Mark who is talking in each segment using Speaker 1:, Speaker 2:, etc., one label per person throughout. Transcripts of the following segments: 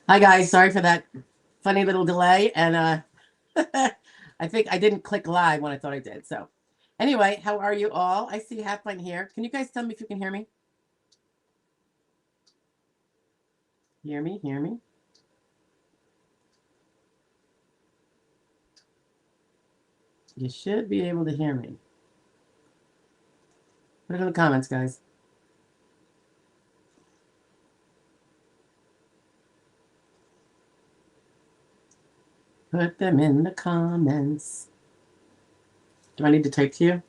Speaker 1: Hi guys, sorry for that funny little delay. And I think I didn't click live when I thought I did. So anyway, how are you all? I see Halfline here. Can you guys tell me if you can hear me? Hear me? Hear me? You should be able to hear me. Put it in the comments, guys. Put them in the comments. Do I need to type to you?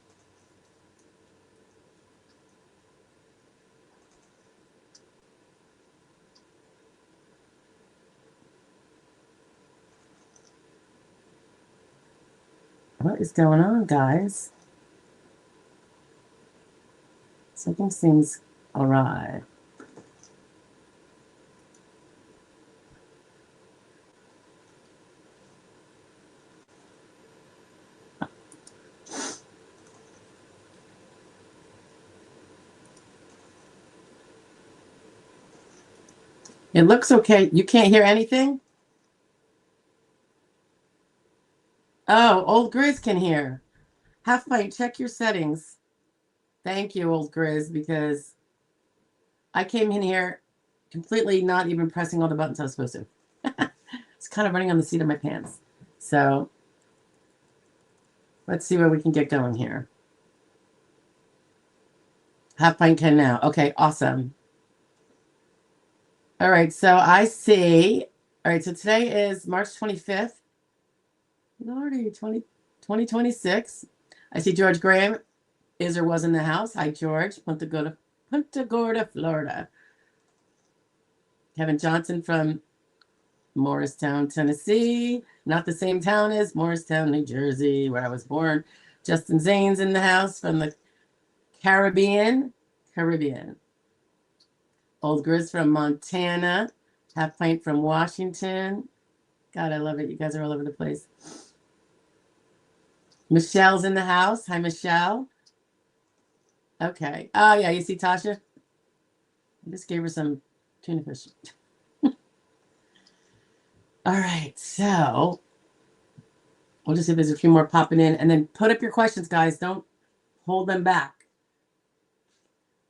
Speaker 1: What is going on, guys? Something seems awry. It looks okay. You can't hear anything? Oh, old Grizz can hear. Halfpint, check your settings. Thank you, old Grizz, because I came in here completely not even pressing all the buttons I was supposed to. It's kind of running on the seat of my pants. So let's see where we can get going here. Halfpint can now. Okay, awesome. All right, so I see. All right, so today is March 25th. Lordy, 2026. I see George Graham is or was in the house. Hi, George. Punta Gorda, Florida. Kevin Johnson from Morristown, Tennessee. Not the same town as Morristown, New Jersey, where I was born. Justin Zane's in the house from the Caribbean. Old Grizz from Montana. Halfpint from Washington. God, I love it. You guys are all over the place. Michelle's in the house. Hi, Michelle. Okay. Oh, yeah. You see Tasha? I just gave her some tuna fish. All right. So we'll just see if there's a few more popping in. And then put up your questions, guys. Don't hold them back.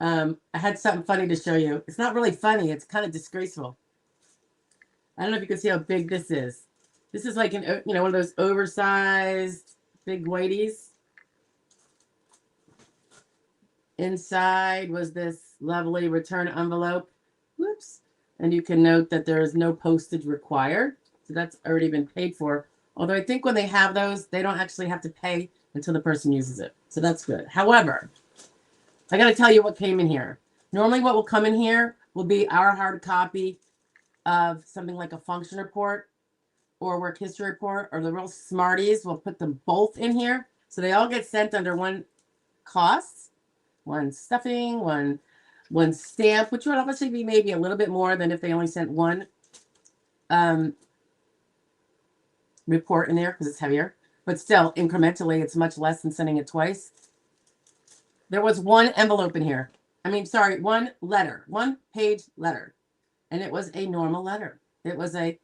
Speaker 1: I had something funny to show you. It's not really funny. It's kind of disgraceful. I don't know if you can see how big this is. This is like one of those oversized big whiteys. Inside was this lovely return envelope. Whoops. And you can note that there is no postage required. So that's already been paid for. Although I think when they have those, they don't actually have to pay until the person uses it. So that's good. However, I got to tell you what came in here. Normally what will come in here will be our hard copy of something like a function report or work history report, or the real smarties will put them both in here. So they all get sent under one cost, one stuffing, one stamp, which would obviously be maybe a little bit more than if they only sent one report in there because it's heavier. But still, incrementally, it's much less than sending it twice. There was one envelope in here. I mean, sorry, one letter, one page letter. And it was a normal letter. It was a,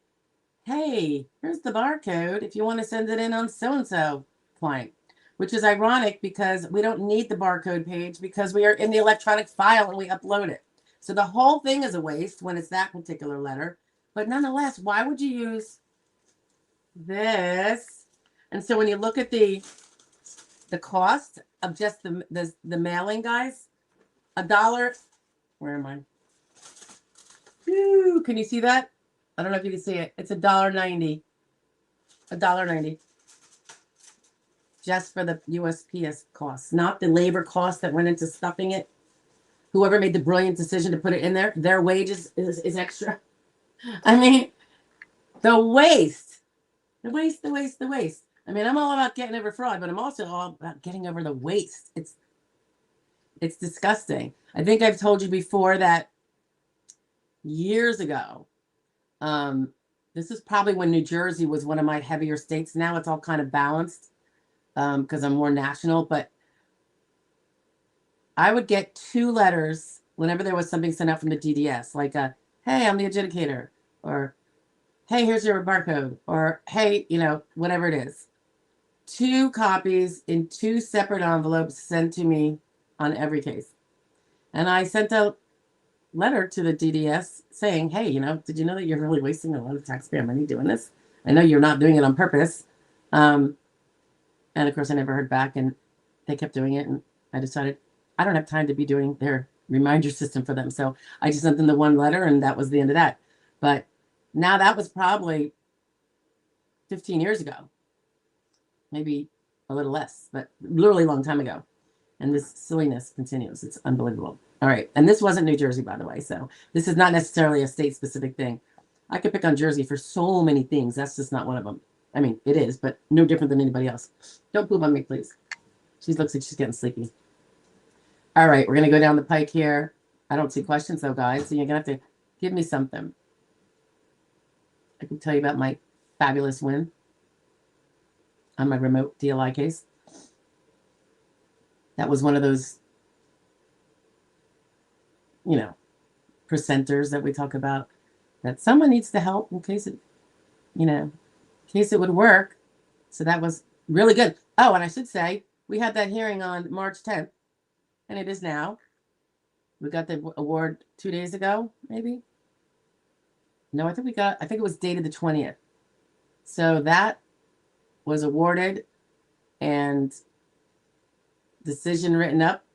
Speaker 1: hey, here's the barcode if you want to send it in on so-and-so client, which is ironic because we don't need the barcode page because we are in the electronic file and we upload it. So the whole thing is a waste when it's that particular letter. But nonetheless, why would you use this? And so when you look at the cost of just the mailing, guys, $1. Where am I? Ooh, can you see that? I don't know if you can see it. It's $1.90. $1.90. Just for the USPS costs, not the labor cost that went into stuffing it. Whoever made the brilliant decision to put it in there, their wages is extra. I mean, the waste. The waste. I mean, I'm all about getting over fraud, but I'm also all about getting over the waste. It's disgusting. I think I've told you before that years ago, this is probably when New Jersey was one of my heavier states. Now it's all kind of balanced because I'm more national, but I would get 2 letters whenever there was something sent out from the DDS, like a, hey, I'm the adjudicator, or hey, here's your barcode, or hey, you know, whatever it is. 2 copies in 2 separate envelopes sent to me on every case. And I sent a letter to the DDS saying, hey, you know, did you know that you're really wasting a lot of taxpayer money doing this? I know you're not doing it on purpose. And of course, I never heard back, and they kept doing it. And I decided I don't have time to be doing their reminder system for them. So I just sent them the 1 letter, and that was the end of that. But now that was probably 15 years ago, maybe a little less, but literally a long time ago. And this silliness continues. It's unbelievable. All right. And this wasn't New Jersey, by the way. So this is not necessarily a state-specific thing. I could pick on Jersey for so many things. That's just not one of them. I mean, it is, but no different than anybody else. Don't poop on me, please. She looks like she's getting sleepy. All right. We're going to go down the pike here. I don't see questions, though, guys. So you're going to have to give me something. I can tell you about my fabulous win on my remote DLI case. That was one of those, you know, percenters that we talk about, that someone needs to help in case it, you know, in case it would work. So that was really good. Oh, and I should say, we had that hearing on March 10th, and it is now. We got the award 2 days ago, maybe. No, I think it was dated the 20th. So that was awarded and decision written up.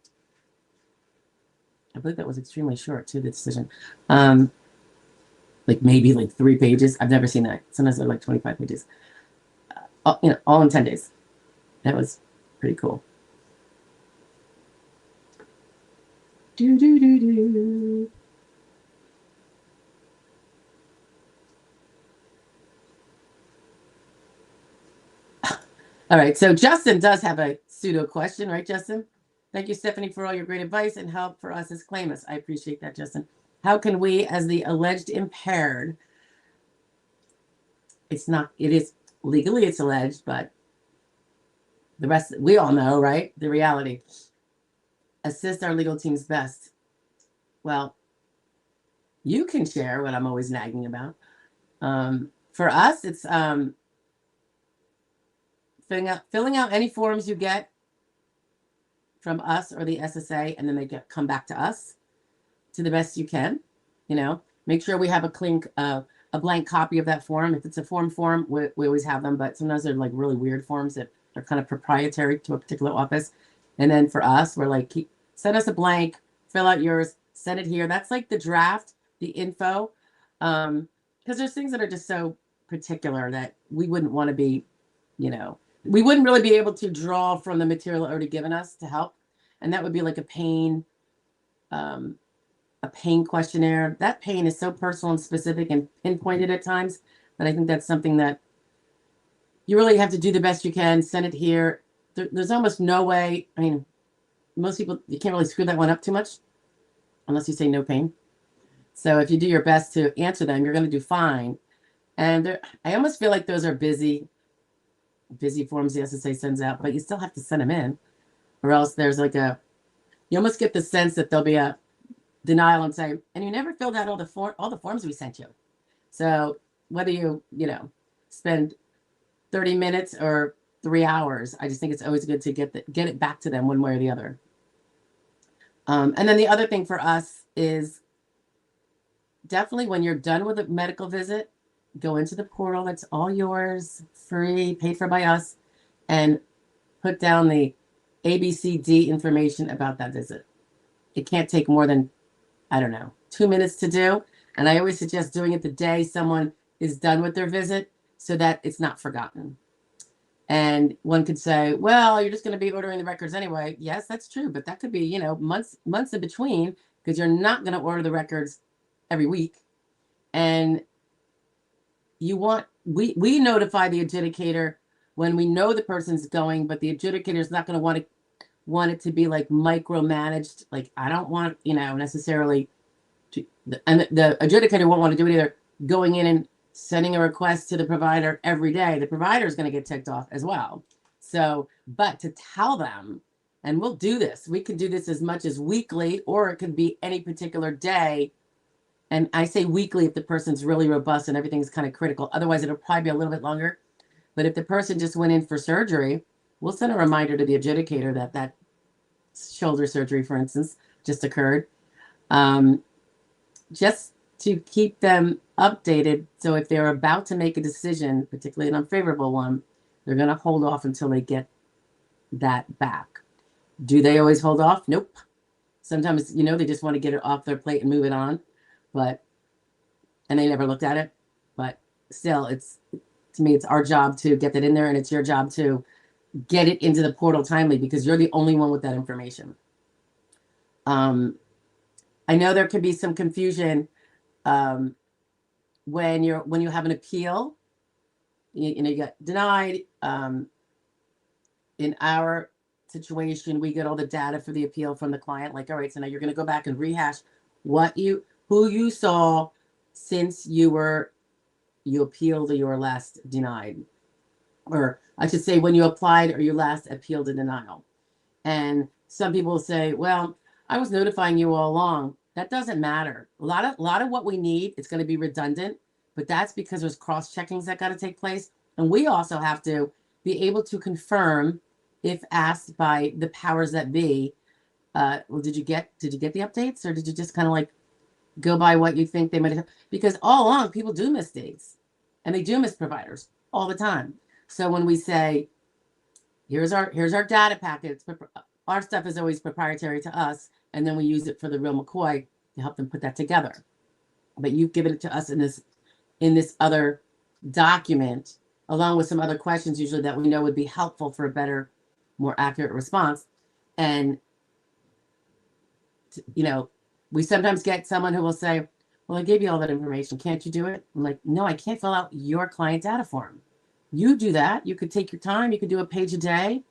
Speaker 1: I believe that was extremely short too, the decision. Like maybe like 3 pages. I've never seen that. Sometimes they're like 25 pages. You know, all in 10 days. That was pretty cool. Do, do, do, do. All right, so Justin does have a pseudo question, right, Justin? Thank you, Stephanie, for all your great advice and help for us as claimants. I appreciate that, Justin. How can we, as the alleged impaired, it is legally it's alleged, but the rest, we all know, right? The reality. Assist our legal teams best. Well, you can share what I'm always nagging about. For us, it's filling out any forms you get from us or the SSA, and then they come back to us to the best you can. You know, make sure we have a clean, a blank copy of that form. If it's a form, we always have them, but sometimes they're like really weird forms that are kind of proprietary to a particular office. And then for us, we're like, send us a blank, fill out yours, send it here. That's like the draft, the info. Because there's things that are just so particular that we wouldn't want to be, you know, we wouldn't really be able to draw from the material already given us to help. And that would be like a pain questionnaire. That pain is so personal and specific and pinpointed at times, but I think that's something that you really have to do the best you can. Send it here. There's almost no way. I mean, most people, you can't really screw that one up too much unless you say no pain. So if you do your best to answer them, you're going to do fine. And I almost feel like those are busy forms the SSA sends out, but you still have to send them in, or else there's like you almost get the sense that there'll be a denial and say, and you never filled out all the forms we sent you. So whether you spend 30 minutes or 3 hours, I just think it's always good to get it back to them one way or the other. And then the other thing for us is definitely when you're done with a medical visit, go into the portal. That's all yours, free, paid for by us, and put down the ABCD information about that visit. It can't take more than, I don't know, 2 minutes to do. And I always suggest doing it the day someone is done with their visit so that it's not forgotten. And one could say, well, you're just going to be ordering the records anyway. Yes, that's true. But that could be, months in between, because you're not going to order the records every week. And we notify the adjudicator when we know the person's going, but the adjudicator is not going to want it to be like micromanaged. Like, I don't want, necessarily and the adjudicator won't want to do it either, going in and sending a request to the provider every day. The provider is going to get ticked off as well. So, but to tell them, and we'll do this, we can do this as much as weekly, or it could be any particular day And I say weekly if the person's really robust and everything's kind of critical. Otherwise, it'll probably be a little bit longer. But if the person just went in for surgery, we'll send a reminder to the adjudicator that that shoulder surgery, for instance, just occurred. Just to keep them updated. So if they're about to make a decision, particularly an unfavorable one, they're going to hold off until they get that back. Do they always hold off? Nope. Sometimes, they just want to get it off their plate and move it on, and they never looked at it. But still, to me, it's our job to get that in there, and it's your job to get it into the portal timely because you're the only one with that information. I know there could be some confusion when you have an appeal. You get denied. In our situation, we get all the data for the appeal from the client. Like, all right, so now you're going to go back and rehash who you saw since you appealed or you were last denied, or I should say when you applied or you last appealed a denial. And some people will say, well, I was notifying you all along. That doesn't matter. A lot of what we need, it's going to be redundant, but that's because there's cross-checkings that got to take place. And we also have to be able to confirm if asked by the powers that be, well, did you get the updates, or did you just kind of like go by what you think they might have? Because all along people do mistakes and they do miss providers all the time. So when we say, here's our data packets, our stuff is always proprietary to us, and then we use it for the real McCoy to help them put that together. But you've given it to us in this other document, along with some other questions usually that we know would be helpful for a better, more accurate response. And we sometimes get someone who will say, well, I gave you all that information, can't you do it? I'm like, no, I can't fill out your client data form. You do that. You could take your time. You could do a page a day.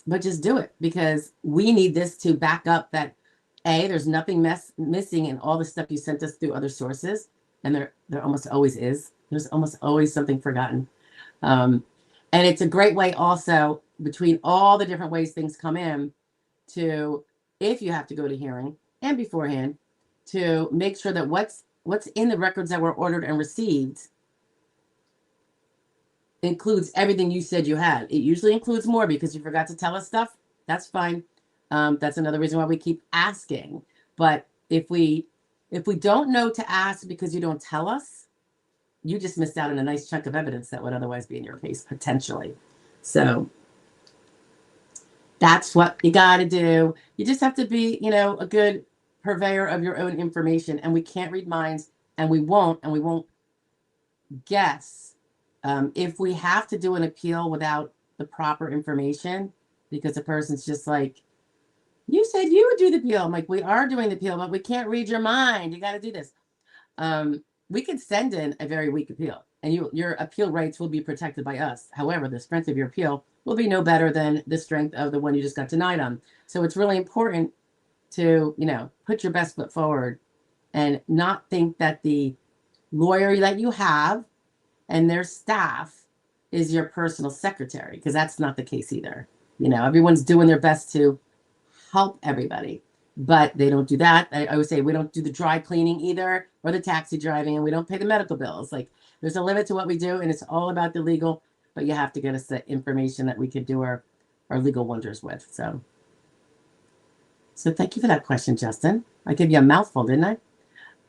Speaker 1: But just do it, because we need this to back up that there's nothing missing in all the stuff you sent us through other sources. And there almost always is. There's almost always something forgotten. And it's a great way also, between all the different ways things come in, to, if you have to go to hearing and beforehand, to make sure that what's in the records that were ordered and received includes everything you said you had. It usually includes more because you forgot to tell us stuff. That's fine. That's another reason why we keep asking. But if we don't know to ask because you don't tell us, you just missed out on a nice chunk of evidence that would otherwise be in your case, potentially. So that's what you got to do. You just have to be, a good purveyor of your own information. And we can't read minds, and we won't guess. If we have to do an appeal without the proper information, because the person's just like, you said you would do the appeal. I'm like, we are doing the appeal, but we can't read your mind. You got to do this. We could send in a very weak appeal, and your appeal rights will be protected by us. However, the strength of your appeal will be no better than the strength of the one you just got denied on. So it's really important to, put your best foot forward and not think that the lawyer that you have and their staff is your personal secretary, because that's not the case either. Everyone's doing their best to help everybody, but they don't do that. I always say we don't do the dry cleaning either, or the taxi driving, and we don't pay the medical bills. Like, there's a limit to what we do, and it's all about the legal, but you have to get us the information that we could do our legal wonders with. So thank you for that question, Justin. I gave you a mouthful, didn't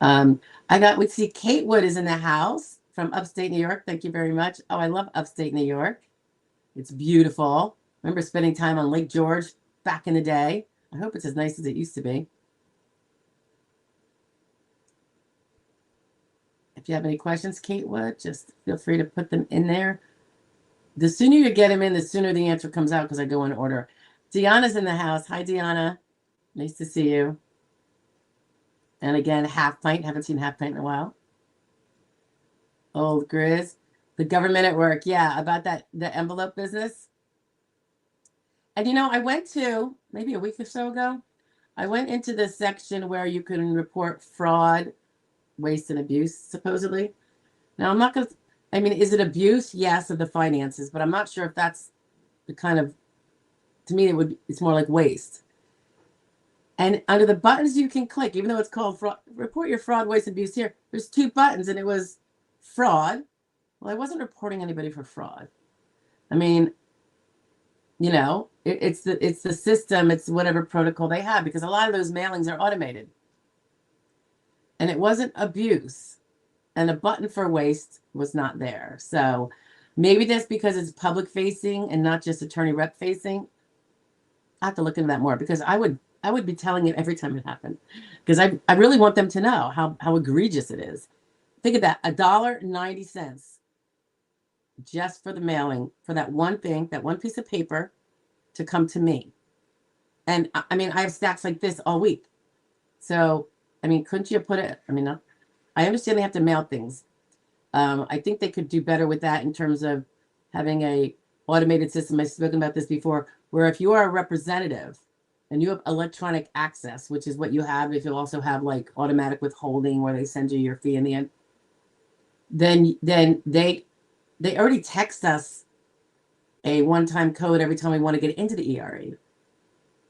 Speaker 1: I? We see Kate Wood is in the house from upstate New York. Thank you very much. Oh, I love upstate New York. It's beautiful. Remember spending time on Lake George back in the day. I hope it's as nice as it used to be. If you have any questions, Kate Wood, just feel free to put them in there. The sooner you get them in, the sooner the answer comes out, because I go in order. Deanna's in the house. Hi, Deanna. Nice to see you. And again, Half Pint. Haven't seen Half Pint in a while. Old Grizz. The government at work. Yeah, about the envelope business. And I went to, maybe a week or so ago, I went into the section where you can report fraud, waste, and abuse, supposedly. Now, I'm not going to, is it abuse? Yes, of the finances, but I'm not sure if that's the kind of, to me, it's more like waste. And under the buttons you can click, even though it's called fraud, report your fraud, waste, and abuse here, there's 2 buttons, and it was fraud. Well, I wasn't reporting anybody for fraud. I mean, you know, it's the system, it's whatever protocol they have, because a lot of those mailings are automated. And it wasn't abuse. And a button for waste was not there. So maybe that's because it's public facing and not just attorney rep facing. I have to look into that more, because I would be telling it every time it happened, because I really want them to know how egregious it is. Think of that, $1.90 just for the mailing, for that one thing, that one piece of paper to come to me. And I mean, I have stacks like this all week. So, I mean, couldn't you put it, I mean, I understand they have to mail things. I think they could do better with that in terms of having a automated system. I've spoken about this before, where if you are a representative and you have electronic access, which is what you have, if you also have like automatic withholding where they send you your fee in the end, then they already text us a one-time code every time we want to get into the ERA.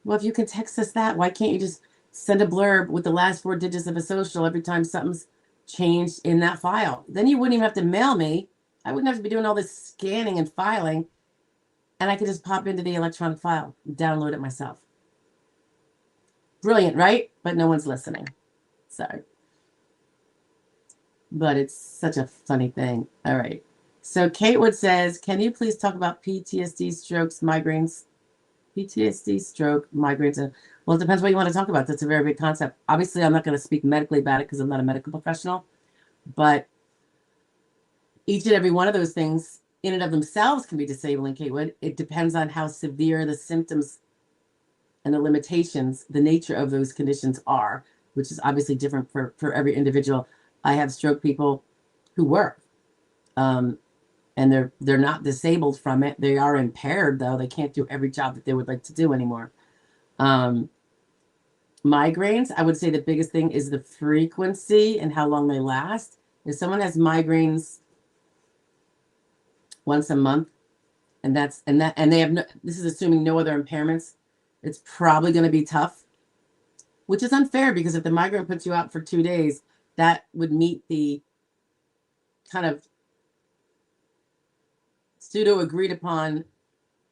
Speaker 1: Well, if you can text us that, why can't you just send a blurb with the last 4 digits of a social every time something's changed in that file? Then you wouldn't even have to mail me. I wouldn't have to be doing all this scanning and filing, and I could just pop into the electronic file and download it myself. Brilliant, right? But no one's listening. Sorry. But it's such a funny thing. All right. So Katewood says, can you please talk about PTSD, strokes, migraines? PTSD, stroke, migraines. Well, it depends what you want to talk about. That's a very big concept. Obviously, I'm not going to speak medically about it because I'm not a medical professional. But each and every one of those things in and of themselves can be disabling, Katewood. It depends on how severe the symptoms and the limitations, the nature of those conditions are, which is obviously different for every individual. I have stroke people who work. And they're not disabled from it. They are impaired, though. They can't do every job that they would like to do anymore. Migraines, I would say the biggest thing is the frequency and how long they last. If someone has migraines once a month, and they have no, this is assuming no other impairments, it's probably going to be tough, which is unfair, because if the migraine puts you out for 2 days, that would meet the kind of pseudo agreed upon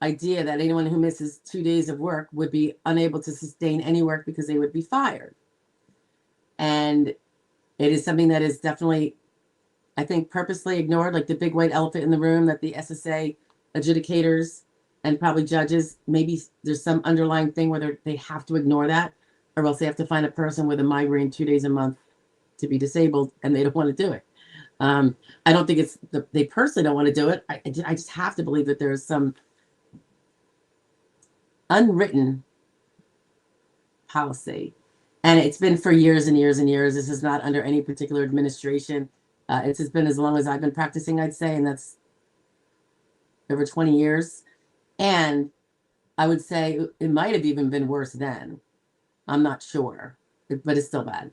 Speaker 1: idea that anyone who misses 2 days of work would be unable to sustain any work because they would be fired. And it is something that is definitely, I think, purposely ignored, like the big white elephant in the room that the SSA adjudicators and probably judges, maybe there's some underlying thing where they have to ignore that, or else they have to find a person with a migraine 2 days a month to be disabled, and they don't want to do it. I don't think it's they personally don't want to do it. I just have to believe that there's some unwritten policy, and it's been for years and years and years. This is not under any particular administration. It's just been as long as I've been practicing, I'd say, and that's over 20 years. And I would say it might have even been worse then. I'm not sure, but it's still bad.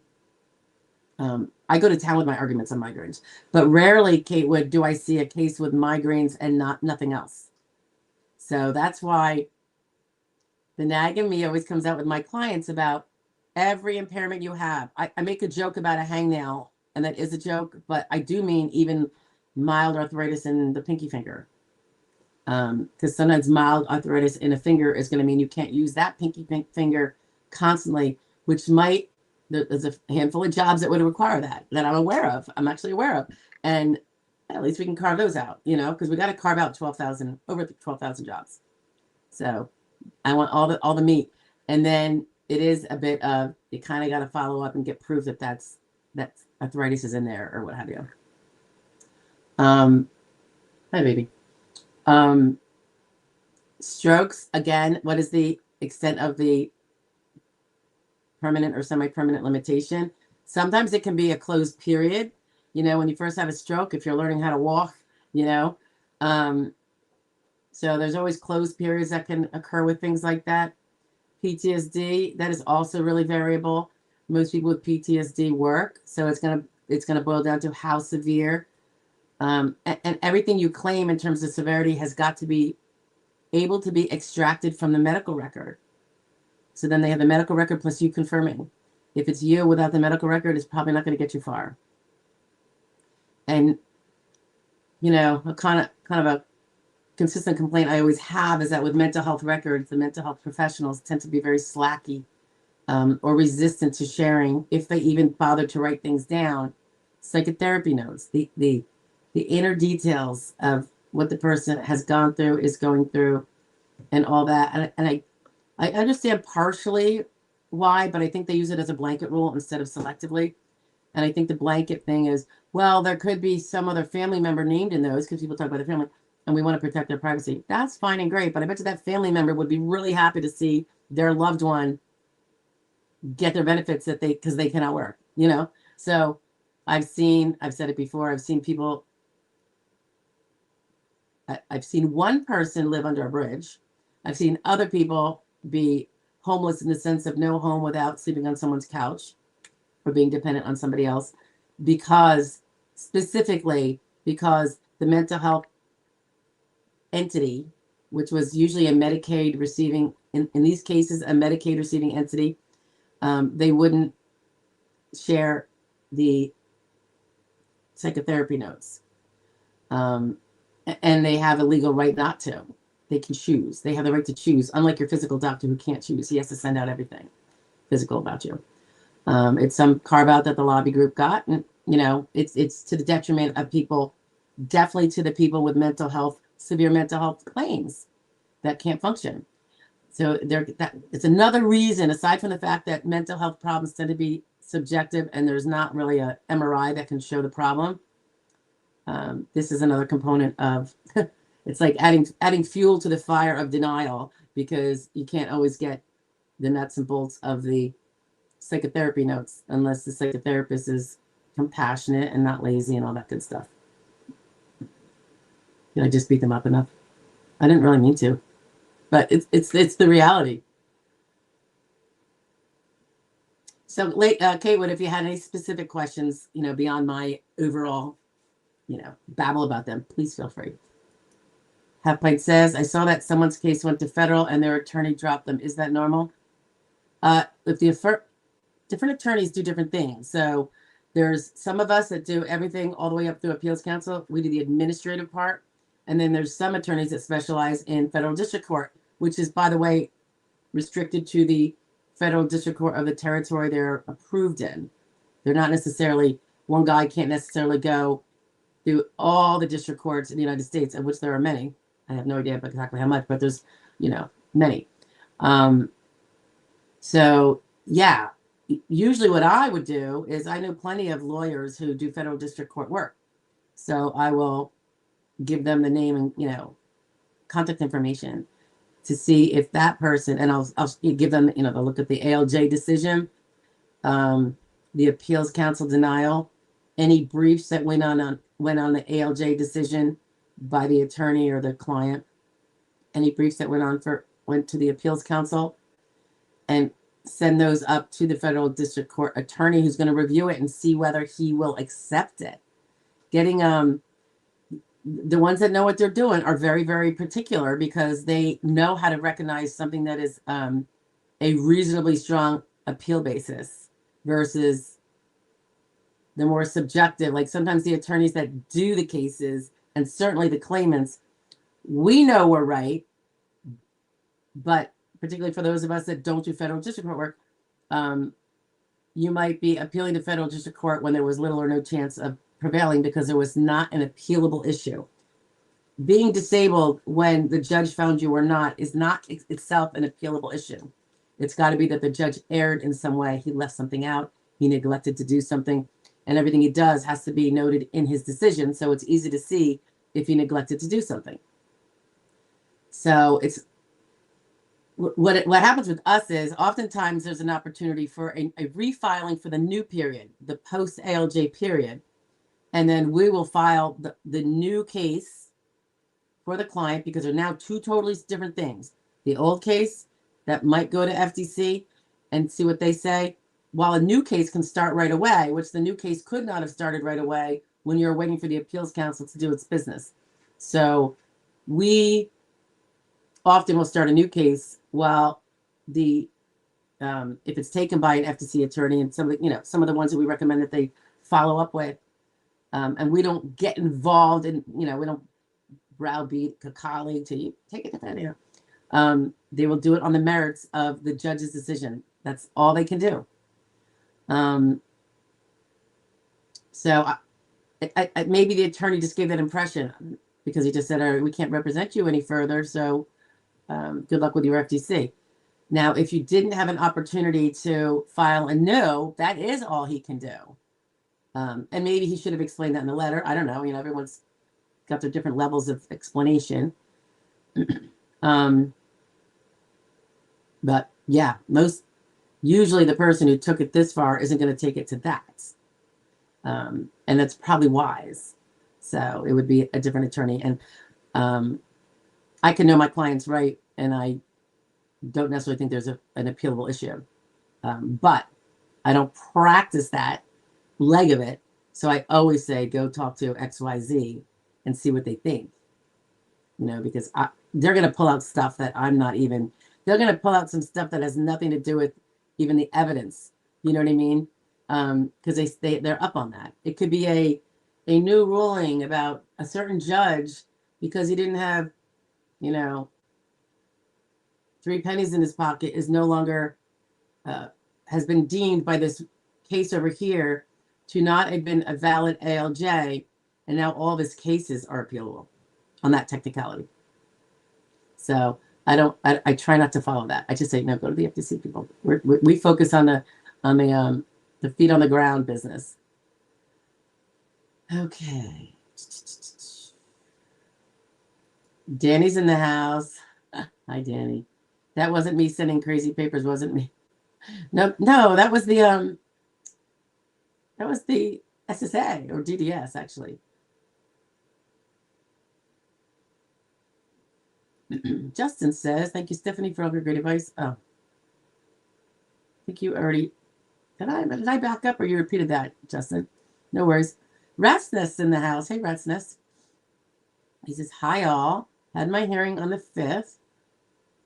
Speaker 1: I go to town with my arguments on migraines, but rarely, Katewood, do I see a case with migraines and nothing else. So that's why the nag in me always comes out with my clients about every impairment you have. I make a joke about a hangnail, and that is a joke, but I do mean even mild arthritis in the pinky finger. Because sometimes mild arthritis in a finger is going to mean you can't use that pinky finger constantly, which might, there's a handful of jobs that would require that I'm aware of. I'm actually aware of. And at least we can carve those out, you know, because we got to carve out over 12,000 jobs. So I want all the meat. And then it is a bit of, you kind of got to follow up and get proof that that arthritis is in there or what have you. Hi, baby. Strokes, again, what is the extent of the permanent or semi-permanent limitation? Sometimes it can be a closed period. You know, when you first have a stroke, if you're learning how to walk, you know, so there's always closed periods that can occur with things like that. PTSD, that is also really variable. Most people with PTSD work, so it's gonna boil down to how severe. And everything you claim in terms of severity has got to be able to be extracted from the medical record. So then they have the medical record plus you confirming. If it's you without the medical record, it's probably not going to get you far. And, you know, a kind of a consistent complaint I always have is that with mental health records, the mental health professionals tend to be very slacky or resistant to sharing, if they even bother to write things down, psychotherapy notes, the inner details of what the person has gone through, is going through, and all that. And I understand partially why, but I think they use it as a blanket rule instead of selectively. And I think the blanket thing is, well, there could be some other family member named in those because people talk about their family and we want to protect their privacy. That's fine and great, but I bet you that family member would be really happy to see their loved one get their benefits that because they cannot work, you know? So I've said it before, I've seen people, I've seen one person live under a bridge. I've seen other people be homeless in the sense of no home without sleeping on someone's couch or being dependent on somebody else specifically because the mental health entity, which was usually a Medicaid receiving, in these cases, a Medicaid receiving entity, they wouldn't share the psychotherapy notes. And they have a legal right not to. They can choose. They have the right to choose, unlike your physical doctor who can't choose. He has to send out everything physical about you. It's some carve out that the lobby group got. And, you know, it's to the detriment of people, definitely to the people with mental health, severe mental health claims that can't function. So it's another reason, aside from the fact that mental health problems tend to be subjective and there's not really a MRI that can show the problem. This is another component of, it's like adding fuel to the fire of denial, because you can't always get the nuts and bolts of the psychotherapy notes unless the psychotherapist is compassionate and not lazy and all that good stuff. Did I just beat them up enough? I didn't really mean to, but it's the reality. So, Kate, if you had any specific questions, you know, beyond my overall, you know, babble about them, please feel free. Half Pint says, I saw that someone's case went to federal and their attorney dropped them. Is that normal? If the different attorneys do different things. So there's some of us that do everything all the way up through appeals counsel. We do the administrative part. And then there's some attorneys that specialize in federal district court, which is, by the way, restricted to the federal district court of the territory they're approved in. They're not necessarily, one guy can't necessarily go through all the district courts in the United States, of which there are many. I have no idea exactly how much, but there's, you know, many. So yeah, usually what I would do is, I know plenty of lawyers who do federal district court work. So I will give them the name and, you know, contact information to see if that person, and I'll give them, you know, they'll look at the ALJ decision, the appeals counsel denial, any briefs that went on the ALJ decision by the attorney or the client, any briefs that went to the appeals counsel, and send those up to the federal district court attorney, who's going to review it and see whether he will accept it. Getting the ones that know what they're doing are very, very particular, because they know how to recognize something that is a reasonably strong appeal basis versus the more subjective. Like sometimes the attorneys that do the cases, and certainly the claimants, we know we're right, but particularly for those of us that don't do federal district court work, you might be appealing to federal district court when there was little or no chance of prevailing because there was not an appealable issue. Being disabled when the judge found you or not is not itself an appealable issue. It's got to be that the judge erred in some way. He left something out. He neglected to do something, and everything he does has to be noted in his decision. So it's easy to see if he neglected to do something. So it's what happens with us is oftentimes there's an opportunity for a refiling for the new period, the post ALJ period. And then we will file the new case for the client, because they're now two totally different things. The old case that might go to FTC and see what they say, while a new case can start right away, which the new case could not have started right away when you're waiting for the appeals council to do its business. So we often will start a new case while the if it's taken by an FTC attorney, and some of the, some of the ones that we recommend that they follow up with, and we don't get involved in, we don't browbeat a colleague to take it to that, they will do it on the merits of the judge's decision. That's all they can do. So maybe the attorney just gave that impression because he just said, "Oh, we can't represent you any further, so good luck with your FTC." Now, if you didn't have an opportunity to file a no, that is all he can do. And maybe he should have explained that in the letter. I don't know. Everyone's got their different levels of explanation. But yeah, usually the person who took it this far isn't going to take it to that. And that's probably wise. So it would be a different attorney. And I can know my client's right, and I don't necessarily think there's an appealable issue. But I don't practice that leg of it. So I always say, go talk to XYZ and see what they think. Because they're going to pull out stuff that I'm not even, they're going to pull out some stuff that has nothing to do with even the evidence. You know what I mean? Because they're up on that. It could be a new ruling about a certain judge because he didn't have, 3 pennies in his pocket is no longer, has been deemed by this case over here to not have been a valid ALJ, and now all of his cases are appealable on that technicality. So I try not to follow that. I just say, no, go to the FTC, people. We focus on the feet on the ground business. Okay. Danny's in the house. Hi, Danny. That wasn't me sending crazy papers, wasn't me? No, that was the SSA or DDS, actually. Justin says, thank you, Stephanie, for all your great advice. Oh, I think you already, did I back up or you repeated that, Justin? No worries. Rat's Nest in the house. Hey, Rat's Nest. He says, hi, all. Had my hearing on the 5th.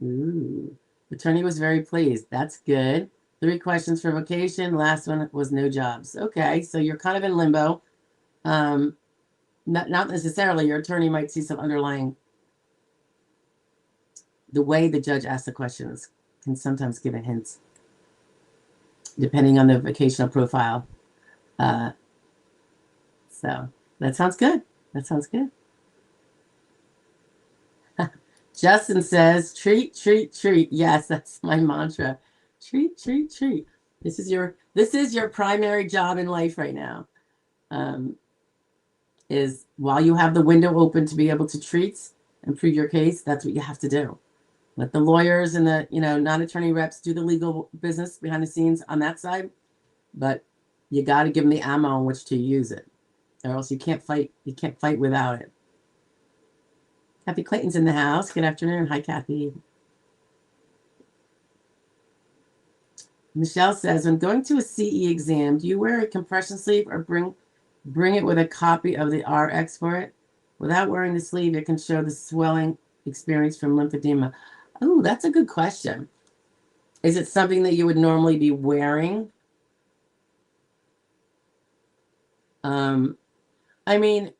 Speaker 1: Ooh. Attorney was very pleased. That's good. 3 questions for vocation. Last one was no jobs. Okay, so you're kind of in limbo. Not necessarily. Your attorney might see some underlying. The way the judge asks the questions can sometimes give a hint, depending on the vocational profile. So that sounds good. That sounds good. Justin says, treat, treat, treat. Yes, that's my mantra. Treat, treat, treat. This is your primary job in life right now. Is while you have the window open to be able to treat and prove your case, that's what you have to do. Let the lawyers and the non-attorney reps do the legal business behind the scenes on that side, but you got to give them the ammo on which to use it, or else you can't fight. You can't fight without it. Kathy Clayton's in the house. Good afternoon. Hi, Kathy. Michelle says, when going to a CE exam, do you wear a compression sleeve or bring it with a copy of the RX for it? Without wearing the sleeve, it can show the swelling experience from lymphedema. Oh, that's a good question. Is it something that you would normally be wearing? I mean,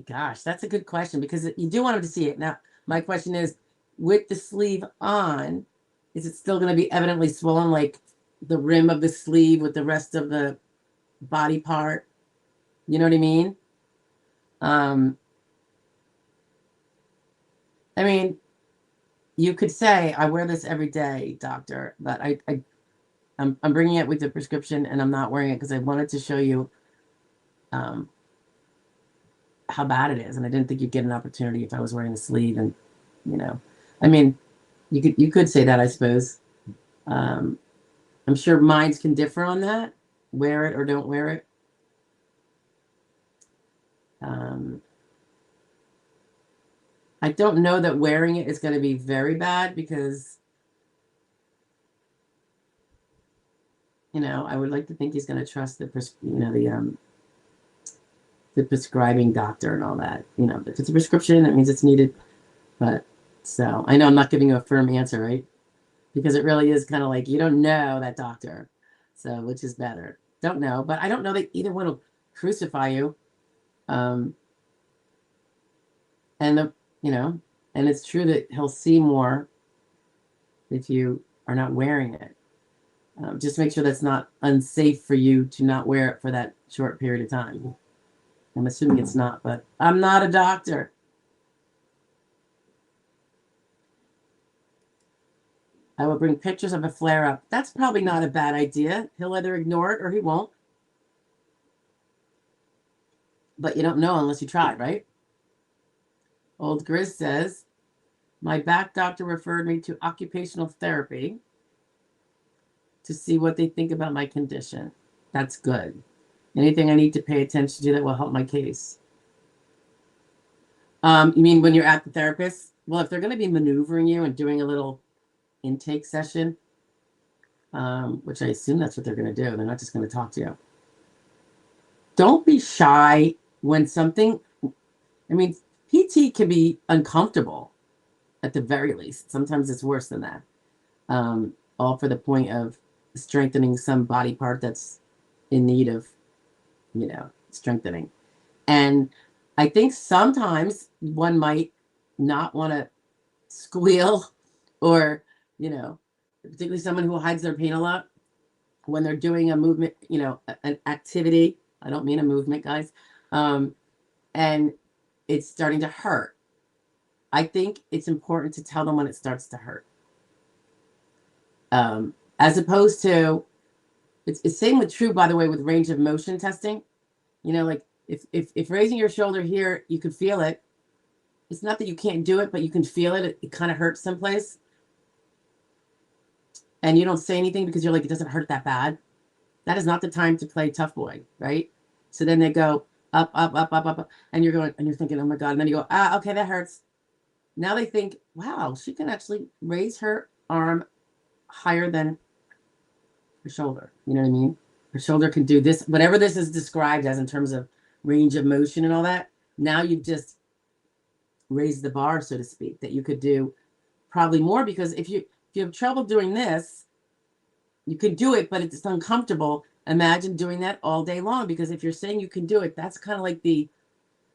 Speaker 1: gosh, that's a good question because you do want them to see it. Now, my question is, with the sleeve on, is it still going to be evidently swollen like the rim of the sleeve with the rest of the body part? You know what I mean? I mean, you could say, I wear this every day, doctor, but I'm bringing it with the prescription and I'm not wearing it because I wanted to show you how bad it is. And I didn't think you'd get an opportunity if I was wearing a sleeve. And, I mean, you could say that, I suppose. I'm sure minds can differ on that. Wear it or don't wear it. I don't know that wearing it is going to be very bad because, I would like to think he's going to trust the prescribing doctor and all that. If it's a prescription, that means it's needed. But so I know I'm not giving you a firm answer, right? because it really is kind of like you don't know that doctor. So, which is better. Don't know, but I don't know that either one will crucify you. And the, and it's true that he'll see more if you are not wearing it. Just make sure that's not unsafe for you to not wear it for that short period of time. I'm assuming it's not, but I'm not a doctor. I will bring pictures of a flare-up. That's probably not a bad idea. He'll either ignore it or he won't. But you don't know unless you try, right? Old Grizz says, my back doctor referred me to occupational therapy to see what they think about my condition. That's good. Anything I need to pay attention to that will help my case. You mean when you're at the therapist? Well, if they're going to be maneuvering you and doing a little intake session, which I assume that's what they're going to do. They're not just going to talk to you. Don't be shy when something, PT can be uncomfortable at the very least. Sometimes it's worse than that. All for the point of strengthening some body part that's in need of, strengthening. And I think sometimes one might not want to squeal or, particularly someone who hides their pain a lot when they're doing a movement, an activity. I don't mean a movement, guys. And it's starting to hurt. I think it's important to tell them when it starts to hurt. As opposed to, it's same with true, by the way, with range of motion testing. Like if raising your shoulder here, you could feel it. It's not that you can't do it, but you can feel it. It kind of hurts someplace. And you don't say anything because you're like, it doesn't hurt that bad. That is not the time to play tough boy, right? So then they go up, up, up, up, up, and you're going, and you're thinking, oh my God. And then you go, okay, that hurts. Now they think, wow, she can actually raise her arm higher than her shoulder. You know what I mean? Her shoulder can do this, whatever this is described as in terms of range of motion and all that. Now you've just raised the bar, so to speak, that you could do probably more, because if you have trouble doing this, you can do it, but it's uncomfortable. Imagine doing that all day long, because if you're saying you can do it, that's kind of like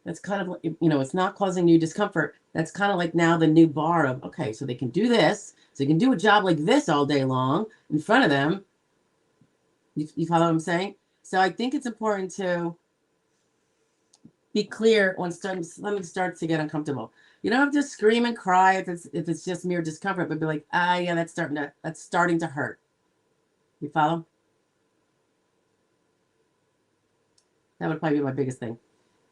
Speaker 1: it's not causing you discomfort. That's kind of like now the new bar of, okay, so they can do this. So they can do a job like this all day long in front of them. You follow what I'm saying? So I think it's important to be clear when something starts to get uncomfortable. You don't have to scream and cry if it's just mere discomfort, but be like, yeah, that's starting to hurt. You follow? That would probably be my biggest thing.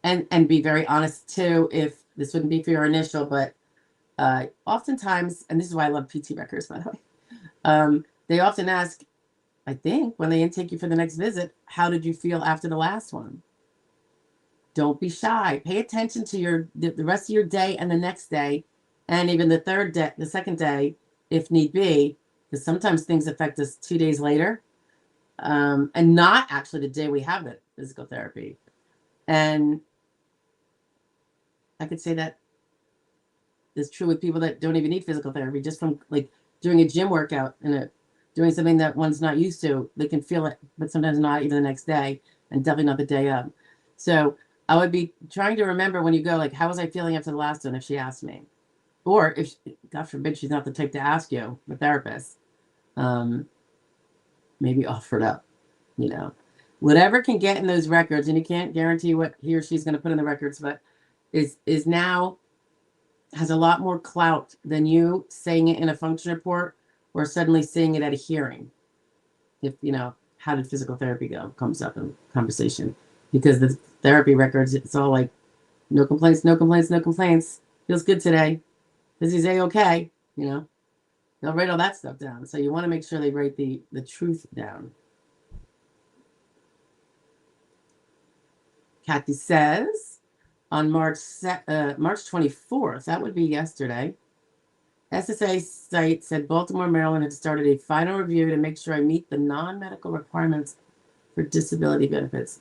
Speaker 1: And be very honest too, if this wouldn't be for your initial, but oftentimes, and this is why I love PT records, by the way, they often ask, I think, when they intake you for the next visit, how did you feel after the last one? Don't be shy. Pay attention to the rest of your day and the next day, and even the second day, if need be, because sometimes things affect us 2 days later, and not actually the day we have the physical therapy. And I could say that is true with people that don't even need physical therapy, just from like doing a gym workout and doing something that one's not used to. They can feel it, but sometimes not even the next day, and definitely not the day of. So I would be trying to remember when you go, like, how was I feeling after the last one if she asked me? Or if, God forbid, she's not the type to ask you, the therapist, maybe offer it up, Whatever can get in those records, and you can't guarantee what he or she's going to put in the records, but is now has a lot more clout than you saying it in a function report or suddenly saying it at a hearing. If, how did physical therapy go, comes up in conversation. Because the therapy records, it's all like, no complaints, no complaints, no complaints. Feels good today. Does he say okay? They'll write all that stuff down. So you want to make sure they write the truth down. Kathy says, on March 24th, that would be yesterday, SSA site said Baltimore, Maryland had started a final review to make sure I meet the non-medical requirements for disability benefits.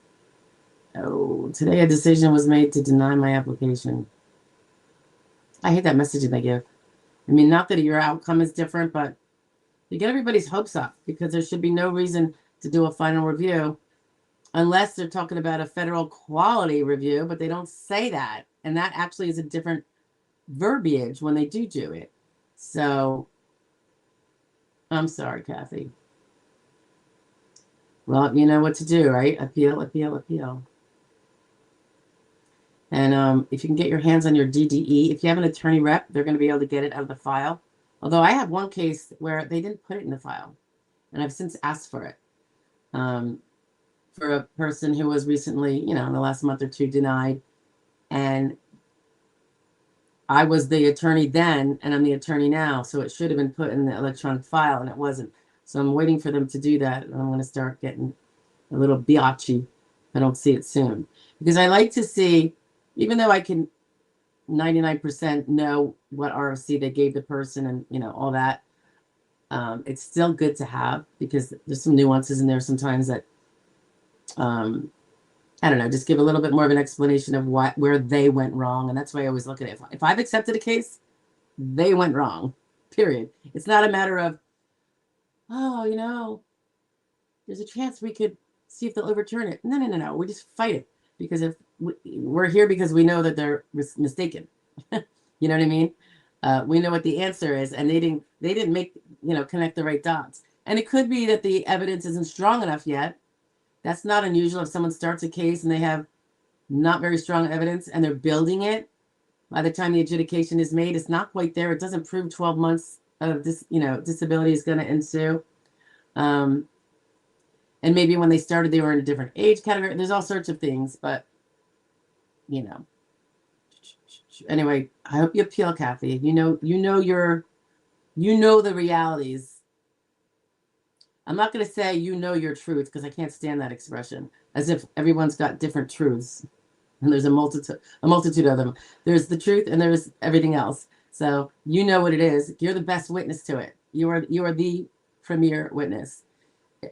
Speaker 1: Oh, today a decision was made to deny my application. I hate that messaging they give. Not that your outcome is different, but You get everybody's hopes up because there should be no reason to do a final review unless they're talking about a federal quality review, but they don't say that. And that actually is a different verbiage when they do it. So I'm sorry, Kathy. Well, you know what to do, right? Appeal, appeal, appeal. And if you can get your hands on your DDE, if you have an attorney rep, they're going to be able to get it out of the file. Although I have one case where they didn't put it in the file, and I've since asked for it for a person who was recently, in the last month or two, denied. And I was the attorney then, and I'm the attorney now, so it should have been put in the electronic file, and it wasn't. So I'm waiting for them to do that, and I'm going to start getting a little biatchy if I don't see it soon. Because I like to see, even though I can 99% know what RFC they gave the person and, all that, it's still good to have because there's some nuances in there sometimes that, I don't know, just give a little bit more of an explanation of where they went wrong. And that's why I always look at it. If I've accepted a case, they went wrong, period. It's not a matter of, there's a chance we could see if they'll overturn it. No. We just fight it because if we're here because we know that they're mistaken. You know what I mean? We know what the answer is, and they didn't make, connect the right dots. And it could be that the evidence isn't strong enough yet. That's not unusual if someone starts a case and they have not very strong evidence and they're building it. By the time the adjudication is made, it's not quite there. It doesn't prove 12 months of this, disability is going to ensue. And maybe when they started, they were in a different age category. There's all sorts of things, but, Anyway, I hope you appeal, Kathy. You know the realities. I'm not going to say your truth because I can't stand that expression, as if everyone's got different truths. And there's a multitude of them. There's the truth and there's everything else. So you know what it is. You're the best witness to it. You are the premier witness.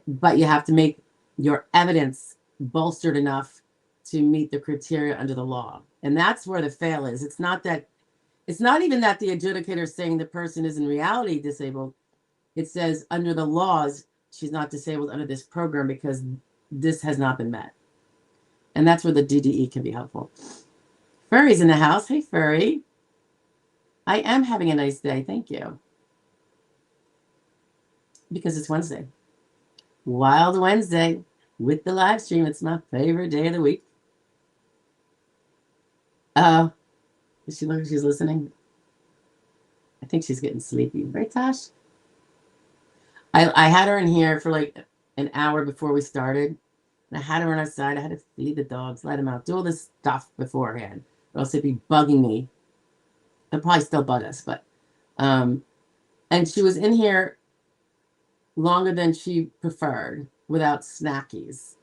Speaker 1: But you have to make your evidence bolstered enough to meet the criteria under the law. And that's where the fail is. It's not even that the adjudicator is saying the person is in reality disabled. It says under the laws, she's not disabled under this program because this has not been met. And that's where the DDE can be helpful. Furry's in the house. Hey, Furry. I am having a nice day. Thank you. Because it's Wednesday. Wild Wednesday with the live stream. It's my favorite day of the week. Does she look like she's listening? I think she's getting sleepy. Right, Tosh? I had her in here for like an hour before we started. And I had her on our side. I had to feed the dogs, let them out, do all this stuff beforehand. Or else it'd be bugging me. It'll probably still bug us, but and she was in here longer than she preferred without snackies.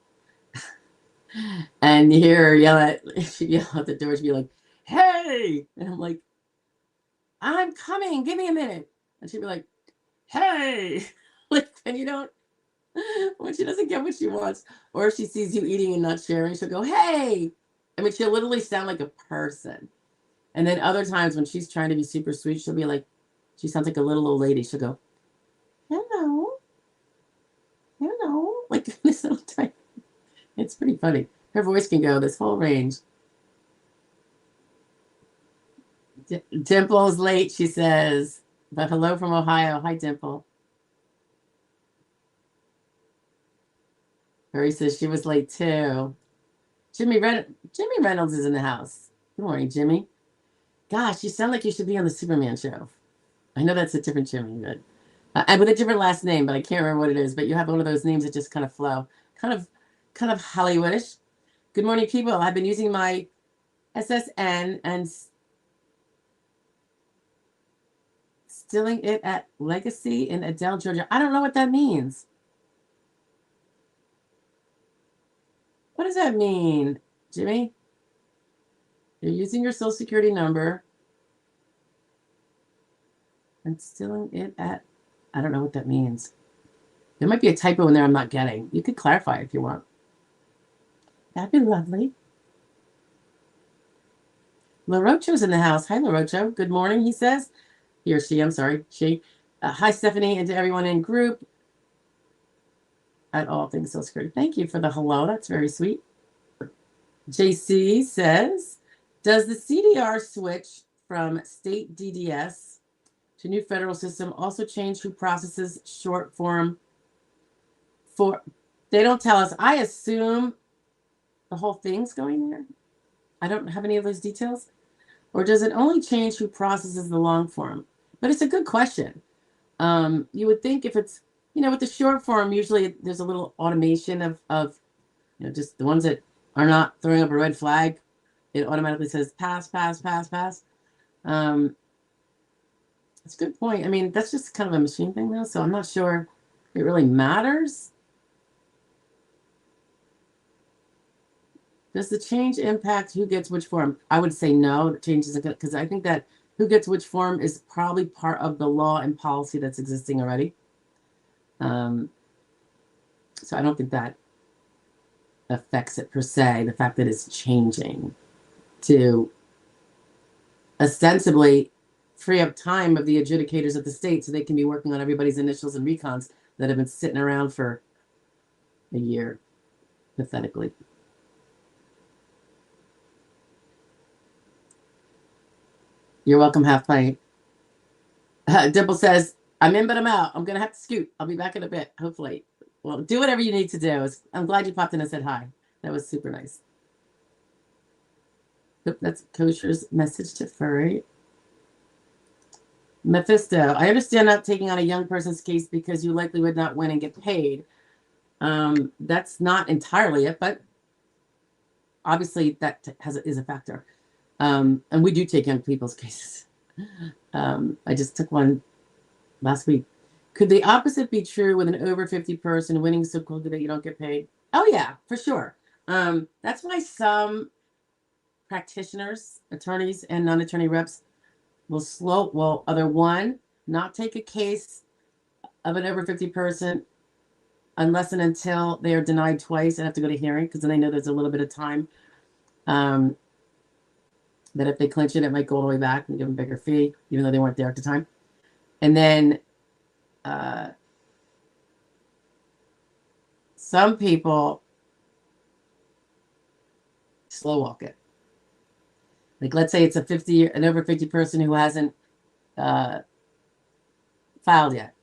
Speaker 1: And you hear her she'd yell at the door, she'd be like, hey! And I'm like, I'm coming, give me a minute. And she'd be like, hey! Like, when she doesn't get what she wants, or if she sees you eating and not sharing, she'll go, hey! I mean, she'll literally sound like a person. And then other times when she's trying to be super sweet, she'll be like, she sounds like a little old lady. She'll go, hello. Like this little tiny. It's pretty funny. Her voice can go this whole range. Dimple's late, she says. But hello from Ohio. Hi, Dimple. Barry says she was late too. Jimmy Reynolds is in the house. Good morning, Jimmy. Gosh, you sound like you should be on the Superman show. I know that's a different Jimmy, but and with a different last name, but I can't remember what it is. But you have one of those names that just kind of flow, kind of Hollywoodish. Good morning, people. I've been using my SSN and stilling it at Legacy in Adele, Georgia. I don't know what that means. What does that mean, Jimmy? You're using your social security number and stilling it at, I don't know what that means. There might be a typo in there I'm not getting. You could clarify if you want. That'd be lovely. LaRocho's in the house. Hi, LaRocho. Good morning, he says. He or she, I'm sorry. She. Hi, Stephanie, and to everyone in group at All Things Social Security. Thank you for the hello. That's very sweet. JC says, does the CDR switch from state DDS to new federal system also change who processes short form for? They don't tell us. I assume the whole thing's going there. I don't have any of those details. Or does it only change who processes the long form? But it's a good question. You would think if it's, with the short form, usually there's a little automation of just the ones that are not throwing up a red flag. It automatically says pass, pass, pass, pass. That's a good point. I mean, that's just kind of a machine thing though, so I'm not sure it really matters. Does the change impact who gets which form? I would say no, it changes because I think that who gets which form is probably part of the law and policy that's existing already. So I don't think that affects it per se, the fact that it's changing to ostensibly free up time of the adjudicators of the state so they can be working on everybody's initials and recons that have been sitting around for a year, pathetically. You're welcome, Half Pint. Dimple says, I'm in, but I'm out. I'm going to have to scoot. I'll be back in a bit, hopefully. Well, do whatever you need to do. I'm glad you popped in and said hi. That was super nice. Yep, that's Kosher's message to Furry. Mephisto, I understand not taking on a young person's case because you likely would not win and get paid. That's not entirely it, but obviously that is a factor. And we do take young people's cases. I just took one last week. Could the opposite be true with an over 50 person winning so quickly that you don't get paid? Oh yeah, for sure. That's why some practitioners, attorneys, and non-attorney reps will either one, not take a case of an over 50 person unless and until they are denied twice and have to go to hearing, because then they know there's a little bit of time. That if they clinch it, it might go all the way back and give them a bigger fee, even though they weren't there at the time. And then some people slow walk it. Like, let's say it's an over 50 person who hasn't filed yet.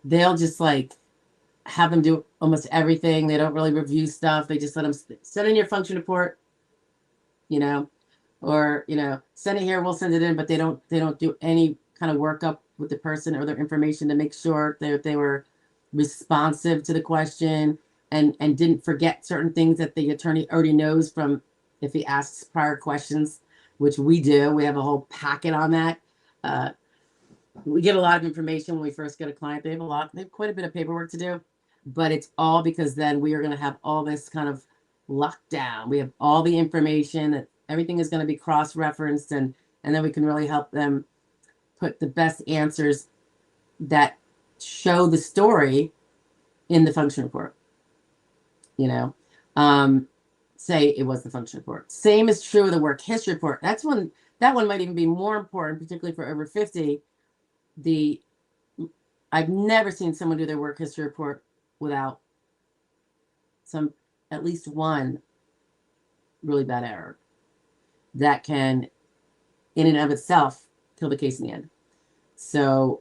Speaker 1: They'll just like have them do almost everything. They don't really review stuff. They just let them send in your function report, or send it here, we'll send it in, but they don't do any kind of workup with the person or their information to make sure that they were responsive to the question and didn't forget certain things that the attorney already knows from if he asks prior questions, which we do. We have a whole packet on that. We get a lot of information when we first get a client. They have quite a bit of paperwork to do, but it's all because then we are going to have all this kind of locked down. We have all the information, that everything is going to be cross-referenced, and then we can really help them put the best answers that show the story in the function report. Say it was the function report. Same is true of the work history report. That one might even be more important, particularly for over 50. I've never seen someone do their work history report without at least one really bad error that can, in and of itself, kill the case in the end. So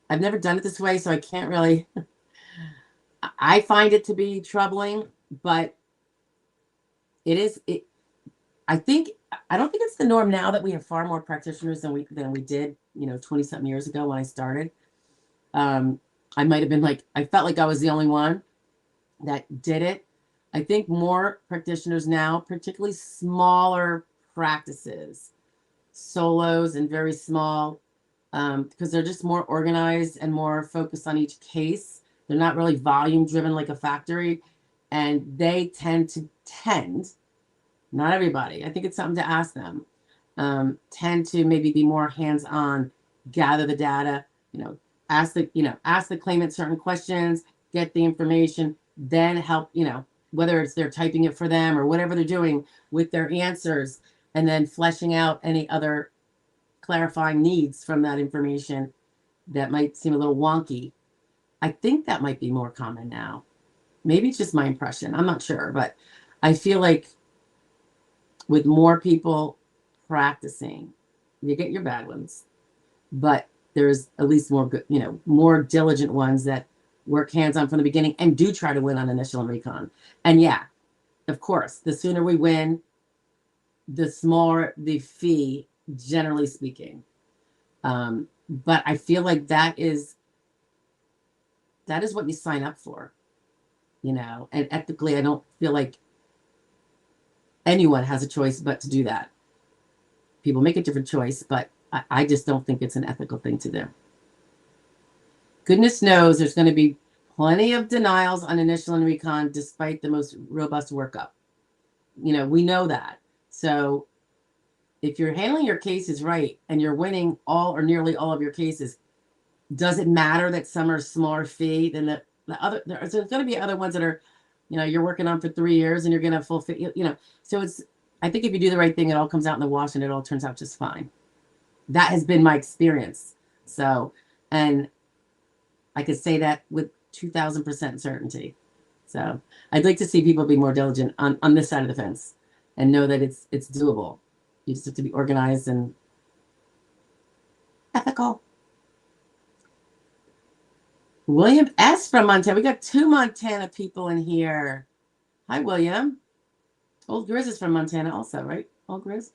Speaker 1: I've never done it this way, so I can't really. I find it to be troubling, but it is. I don't think it's the norm now that we have far more practitioners than we did, 20-something years ago when I started. I might have been I felt like I was the only one that did it. I think more practitioners now, particularly smaller practices, solos and very small, because they're just more organized and more focused on each case. They're not really volume driven like a factory, and they tend, not everybody, I think it's something to ask them, tend to maybe be more hands-on, gather the data, ask the claimant certain questions, get the information, then help, whether it's they're typing it for them or whatever they're doing with their answers, and then fleshing out any other clarifying needs from that information that might seem a little wonky. I think that might be more common now. Maybe it's just my impression. I'm not sure, but I feel like with more people practicing, you get your bad ones, but there's at least more good, more diligent ones that work hands-on from the beginning and do try to win on initial and recon. And yeah, of course, the sooner we win, the smaller the fee, generally speaking. But I feel like that is what you sign up for, and ethically, I don't feel like anyone has a choice but to do that. People make a different choice, but I just don't think it's an ethical thing to do. Goodness knows there's going to be plenty of denials on initial and recon despite the most robust workup. We know that. So if you're handling your cases right and you're winning all or nearly all of your cases, does it matter that some are smaller fee than the other? There's going to be other ones that are, you're working on for 3 years and you're going to full fee, So I think if you do the right thing, it all comes out in the wash and it all turns out just fine. That has been my experience. So, and I could say that with 2000% certainty. So I'd like to see people be more diligent on this side of the fence and know that it's doable. You just have to be organized and ethical. William S. from Montana. We got 2 Montana people in here. Hi, William. Old Grizz is from Montana also, right? Old Grizz.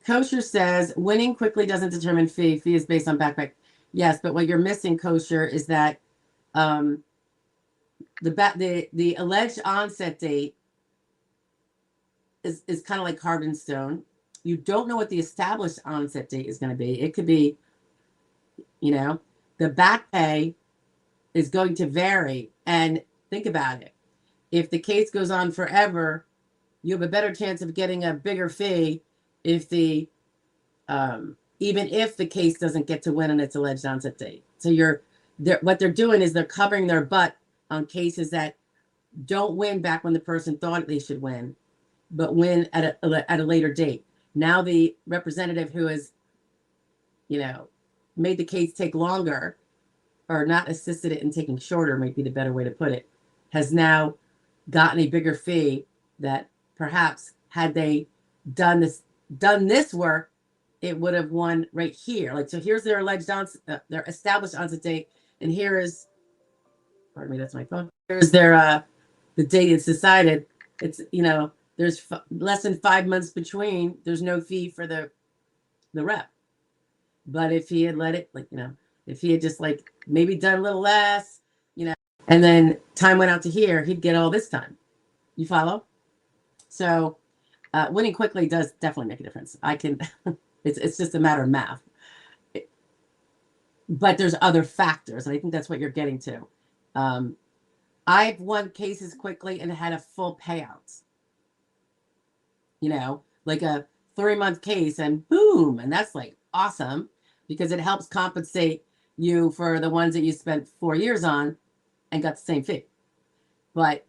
Speaker 1: Kosher says, winning quickly doesn't determine fee. Fee is based on backpack. Yes, but what you're missing, Kosher, is that the alleged onset date is kind of like carved in stone. You don't know what the established onset date is going to be. It could be, the back pay is going to vary. And think about it. If the case goes on forever, you have a better chance of getting a bigger fee if even if the case doesn't get to win on its alleged onset date. So what they're doing is they're covering their butt on cases that don't win back when the person thought they should win, but win at a later date. Now the representative who has, made the case take longer or not assisted it in taking shorter, might be the better way to put it, has now gotten a bigger fee that perhaps had they done this work, it would have won right here. Like, so here's their alleged their established onset date, and here is, pardon me, that's my phone. Here's their the date it's decided. It's there's less than 5 months between. There's no fee for the rep. But if he had let it, if he had just maybe done a little less, and then time went out to here, he'd get all this time. You follow? So winning quickly does definitely make a difference. It's just a matter of math. But there's other factors, and I think that's what you're getting to. I've won cases quickly and had a full payout. Like a 3-month case, and boom, and that's awesome because it helps compensate you for the ones that you spent 4 years on and got the same fee. But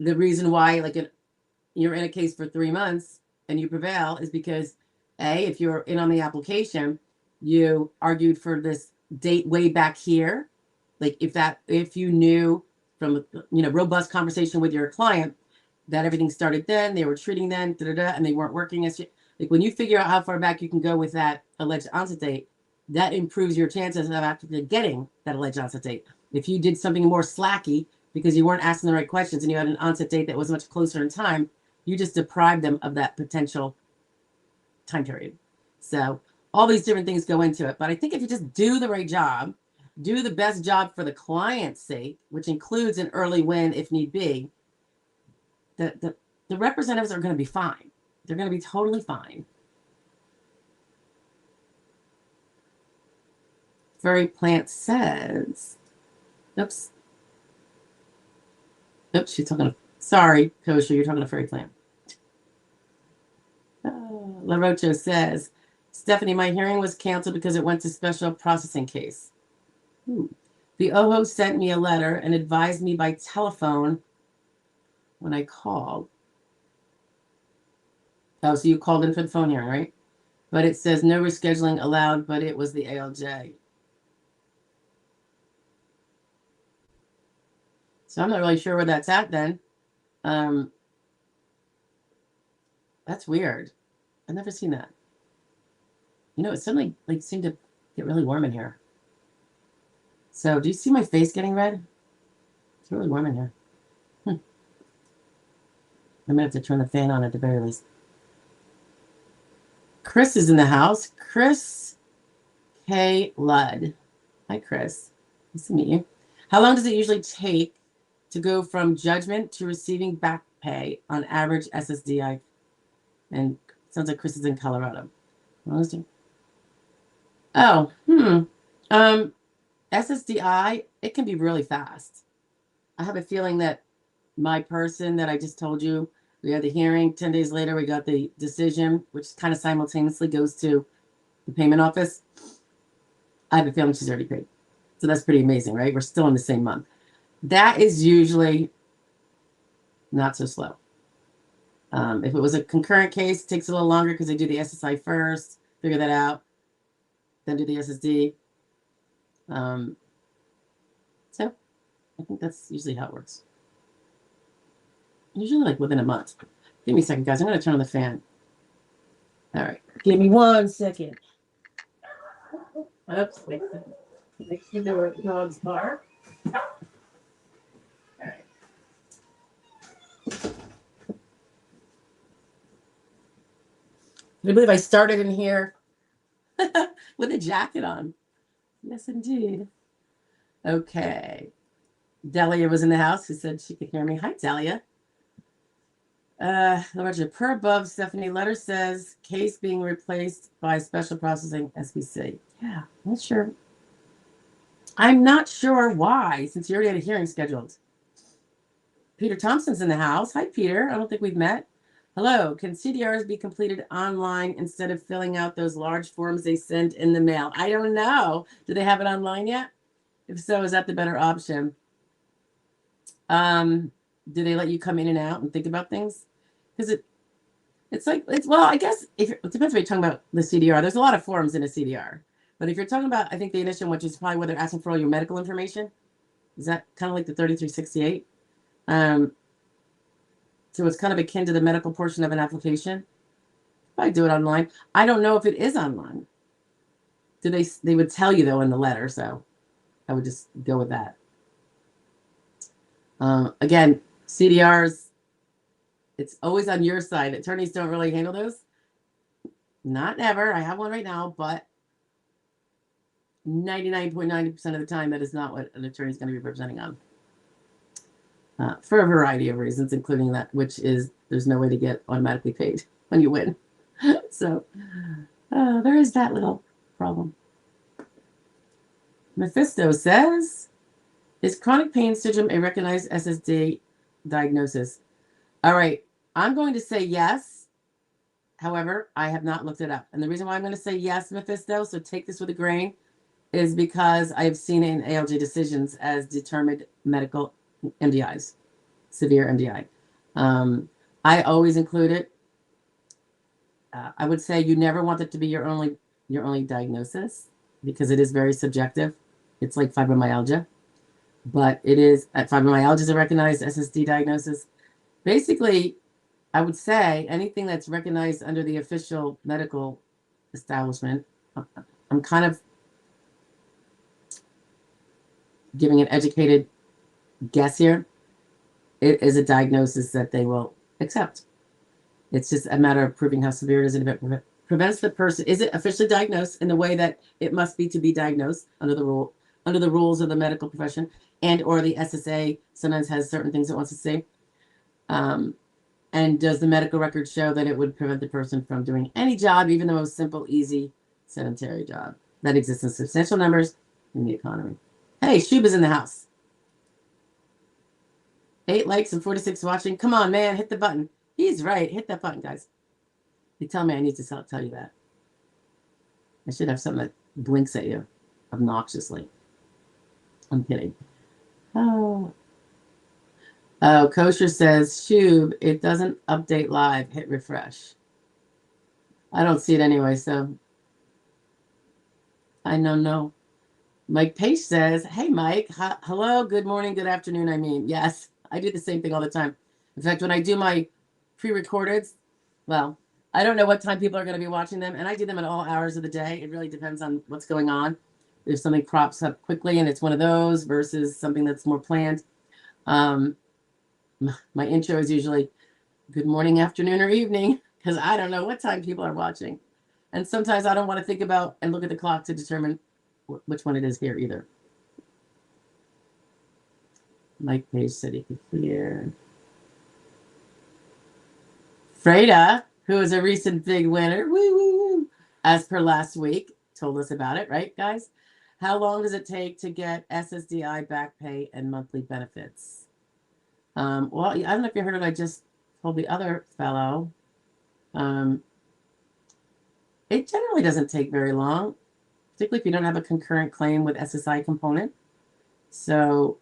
Speaker 1: the reason why you're in a case for 3 months and you prevail is because if you're in on the application, you argued for this date way back here. If you knew from robust conversation with your client that everything started then, they were treating then, and they weren't working as when you figure out how far back you can go with that alleged onset date, that improves your chances of actually getting that alleged onset date. If you did something more slacky because you weren't asking the right questions and you had an onset date that was much closer in time, you just deprived them of that potential time period. So all these different things go into it. But I think if you just do the right job, do the best job for the client's sake, which includes an early win if need be, the representatives are going to be fine. They're going to be totally fine. Furry Plant says, oops, she's talking to, sorry, Kosher, you're talking to Furry Plant. La Rocha says, Stephanie, my hearing was canceled because it went to special processing case. The OHO sent me a letter and advised me by telephone when I called. Oh, so you called in for the phone hearing, right? But it says no rescheduling allowed, but it was the ALJ. So I'm not really sure where that's at then. That's weird. I've never seen that. You know, it suddenly like seemed to get really warm in here. So do you see my face getting red? It's really warm in here. I'm gonna have to turn the fan on at the very least. Chris is in the house. Chris K. Ludd. Hi, Chris. Nice to meet you. How long does it usually take to go from judgment to receiving back pay on average SSDI? And sounds like Chris is in Colorado. Oh, SSDI, it can be really fast. I have a feeling that my person that I just told you, we had the hearing, 10 days later, we got the decision, which kind of simultaneously goes to the payment office. I have a feeling she's already paid. So that's pretty amazing, right? We're still in the same month. That is usually not so slow. If it was a concurrent case, it takes a little longer because they do the SSI first, figure that out, then do the SSD. So I think that's usually how it works. Usually like within a month. Give me a second, guys. I'm going to turn on the fan. All right. Give me 1 second. Oops. Next to the dog's bark. All right. I believe I started in here with a jacket on. Yes, indeed. Okay. Delia was in the house who said she could hear me. Hi, Delia. Roger, per above, Stephanie, letter says case being replaced by special processing SBC. Yeah, I'm not sure. I'm not sure why, since you already had a hearing scheduled. Peter Thompson's in the house. Hi, Peter. I don't think we've met. Hello. Can CDRs be completed online instead of filling out those large forms they send in the mail? I don't know. Do they have it online yet? If so, is that the better option? Do they let you come in and out and think about things? Because well, I guess it depends what you're talking about the CDR. There's a lot of forms in a CDR. But if you're talking about, I think the initial, which is probably where they're asking for all your medical information, is that kind of like the 3368? So it's kind of akin to the medical portion of an application. I do it online. I don't know if it is online. They would tell you though in the letter, so I would just go with that. Again, CDRs, it's always on your side. Attorneys don't really handle those. Not ever. I have one right now, but 99.90% of the time, that is not what an attorney is going to be representing on. For a variety of reasons, including that, which is there's no way to get automatically paid when you win. So there is that little problem. Mephisto says, is chronic pain syndrome a recognized SSD diagnosis? All right, I'm going to say yes. However, I have not looked it up. And the reason why I'm going to say yes, Mephisto, so take this with a grain, is because I've seen it in ALJ decisions as determined medical MDIs, severe MDI. I always include it. I would say you never want it to be your only diagnosis because it is very subjective. It's like fibromyalgia, but it is fibromyalgia is a recognized SSD diagnosis. Basically, I would say anything that's recognized under the official medical establishment. I'm kind of giving an educated guess here. It is a diagnosis that they will accept. It's just a matter of proving how severe it is and if it prevents the person. Is it officially diagnosed in the way that it must be to be diagnosed under the rules of the medical profession, and or the SSA sometimes has certain things it wants to say. And does the medical record show that it would prevent the person from doing any job, even the most simple, easy, sedentary job that exists in substantial numbers in the economy? Hey, Shub is in the house. 8 likes and 46 watching. Come on, man, hit the button. He's right. Hit that button, guys. They tell me I need to tell you that. I should have something that blinks at you obnoxiously. I'm kidding. Oh. Oh, Kosher says, Shub, it doesn't update live. Hit refresh. I don't see it anyway, so I don't know. Mike Page says, hey, Mike. Hello, good morning, good afternoon. I mean, yes, I do the same thing all the time. In fact, when I do my pre-recorded, well, I don't know what time people are going to be watching them, and I do them at all hours of the day. It really depends on what's going on. If something props up quickly and it's one of those versus something that's more planned. My intro is usually good morning, afternoon, or evening, because I don't know what time people are watching. And sometimes I don't want to think about and look at the clock to determine which one it is here either. Mike Page said he could hear. Freda, who is a recent big winner, woo, woo, woo, as per last week, told us about it, right, guys? How long does it take to get SSDI back pay and monthly benefits? Well, I don't know if you heard what I just told the other fellow. It generally doesn't take very long, particularly if you don't have a concurrent claim with SSI component. So,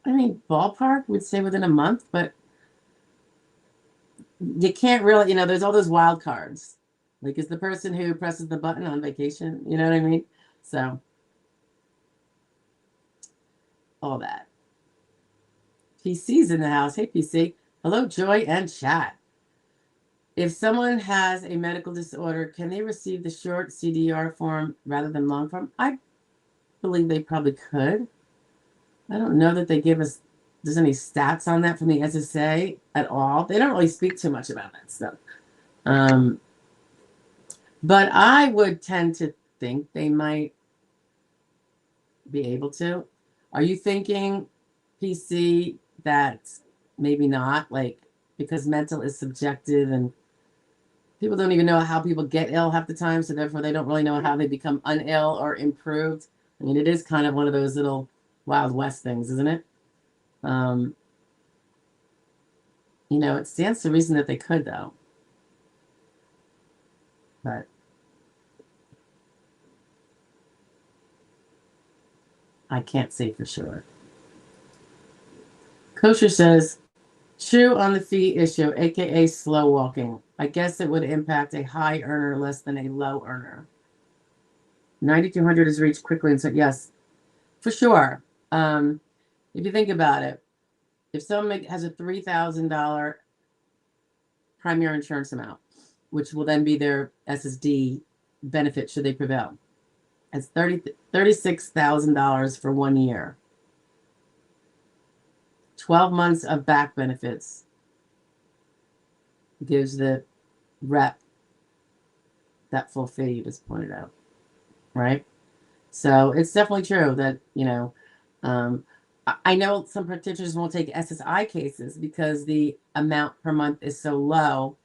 Speaker 1: I mean, ballpark would say within a month, but you can't really, there's all those wild cards. Like, is the person who presses the button on vacation? You know what I mean? So, all that. PC's in the house. Hey, PC. Hello, Joy and chat. If someone has a medical disorder, can they receive the short CDR form rather than long form? I believe they probably could. I don't know that they give us, there's any stats on that from the SSA at all. They don't really speak too much about that stuff. But I would tend to think they might be able to. Are you thinking, PC, that maybe not? Like, because mental is subjective and people don't even know how people get ill half the time, so therefore they don't really know how they become unill or improved. I mean, it is kind of one of those little Wild West things, isn't it? It stands to reason that they could, though. But I can't say for sure. Kosher says, true on the fee issue, aka slow walking. I guess it would impact a high earner less than a low earner. 9,200 is reached quickly, and so yes, for sure. If you think about it, if someone has a $3,000 primary insurance amount, which will then be their SSD benefit should they prevail, it's $36,000 for 1 year. 12 months of back benefits gives the rep that full fee you just pointed out, right? So it's definitely true that, I know some practitioners won't take SSI cases because the amount per month is so low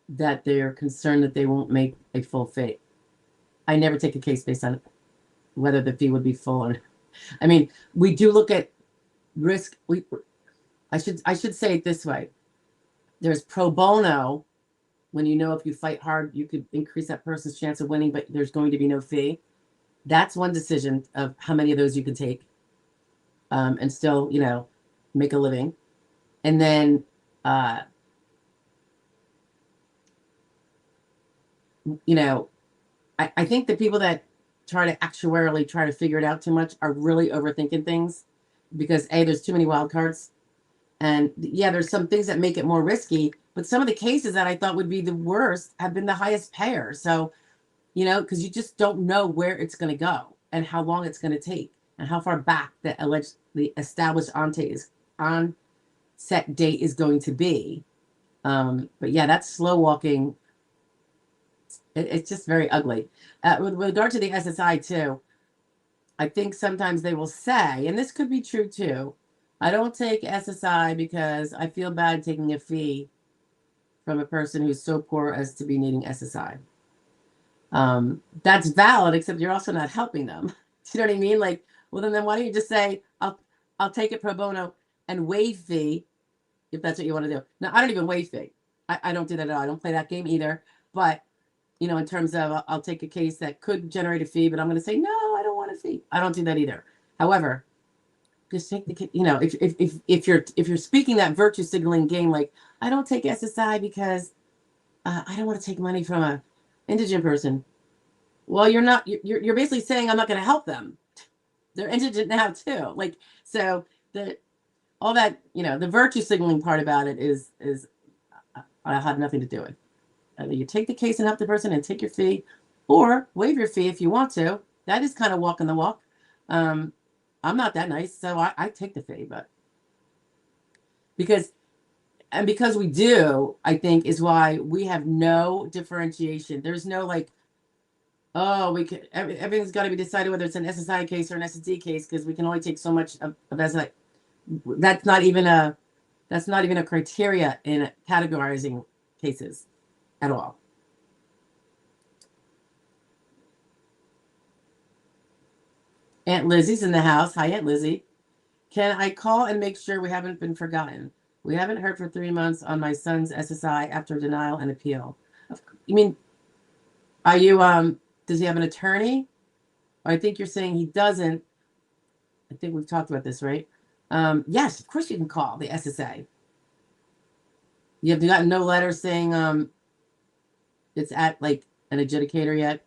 Speaker 1: that they're concerned that they won't make a full fee. I never take a case based on whether the fee would be full or not. I mean, we do look at risk. I should say it this way. There's pro bono when if you fight hard, you could increase that person's chance of winning, but there's going to be no fee. That's one decision of how many of those you can take and still, make a living. And then, I think the people that try to actuarially try to figure it out too much are really overthinking things because there's too many wild cards. And yeah, there's some things that make it more risky, but some of the cases that I thought would be the worst have been the highest payer. So, because you just don't know where it's going to go and how long it's going to take and how far back the established onset date is going to be. But yeah, that's slow walking. It's just very ugly. With regard to the SSI too, I think sometimes they will say, and this could be true too, I don't take SSI because I feel bad taking a fee from a person who's so poor as to be needing SSI. That's valid, except you're also not helping them. Do you know what I mean? Like, well, then why don't you just say, I'll take it pro bono and waive fee if that's what you want to do. Now, I don't even waive fee. I don't do that at all. I don't play that game either. But, in terms of I'll take a case that could generate a fee, but I'm going to say, no, I don't want a fee. I don't do that either. However, just take the, you know, if you're speaking that virtue signaling game, like, I don't take SSI because I don't want to take money from a indigent person. Well, you're not, you're basically saying I'm not going to help them. They're indigent now too. Like, so all that, you know, the virtue signaling part about it is I had nothing to do with. Either you take the case and help the person and take your fee, or waive your fee if you want to. That is kind of walking the walk. I'm not that nice, so I take the fee, but because we do, I think, is why we have no differentiation. There's no like, oh, we can, everything's got to be decided whether it's an SSI case or an SSD case, because we can only take so much of SSI. That's not even a criteria in categorizing cases at all. Aunt Lizzie's in the house. Hi, Aunt Lizzie. Can I call and make sure we haven't been forgotten? We haven't heard for 3 months on my son's SSI after denial and appeal. You mean, are you, does he have an attorney? Or I think you're saying he doesn't. I think we've talked about this, right? Yes, of course you can call the SSA. You have gotten no letter saying it's at like an adjudicator yet?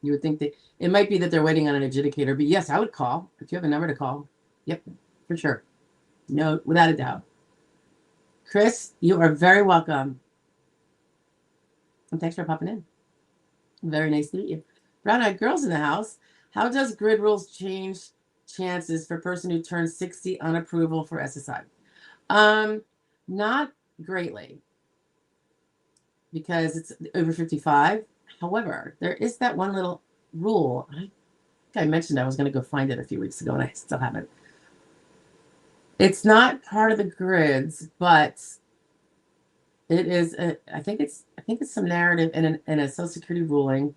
Speaker 1: You would think that it might be that they're waiting on an adjudicator, but yes, I would call if you have a number to call. Yep, for sure. No, without a doubt. Chris, you are very welcome. And thanks for popping in. Very nice to meet you. Brown-eyed girls in the house. How does grid rules change chances for person who turns 60 on approval for SSI? Not greatly, because it's over 55. However, there is that one little rule. I think I mentioned I was going to go find it a few weeks ago, and I still haven't. It's not part of the grids, but it is. I think it's some narrative in a Social Security ruling,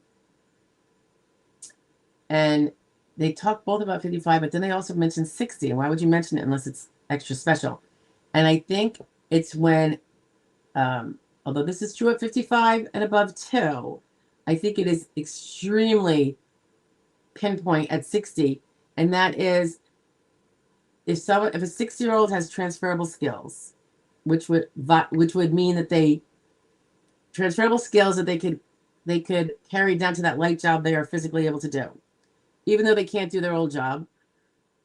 Speaker 1: and they talk both about 55, but then they also mention 60. And why would you mention it unless it's extra special? And I think it's when, although this is true at 55 and above too, I think it is extremely pinpoint at 60, and that is if a 60-year-old has transferable skills, which would mean that transferable skills that they could carry down to that light job they are physically able to do, even though they can't do their old job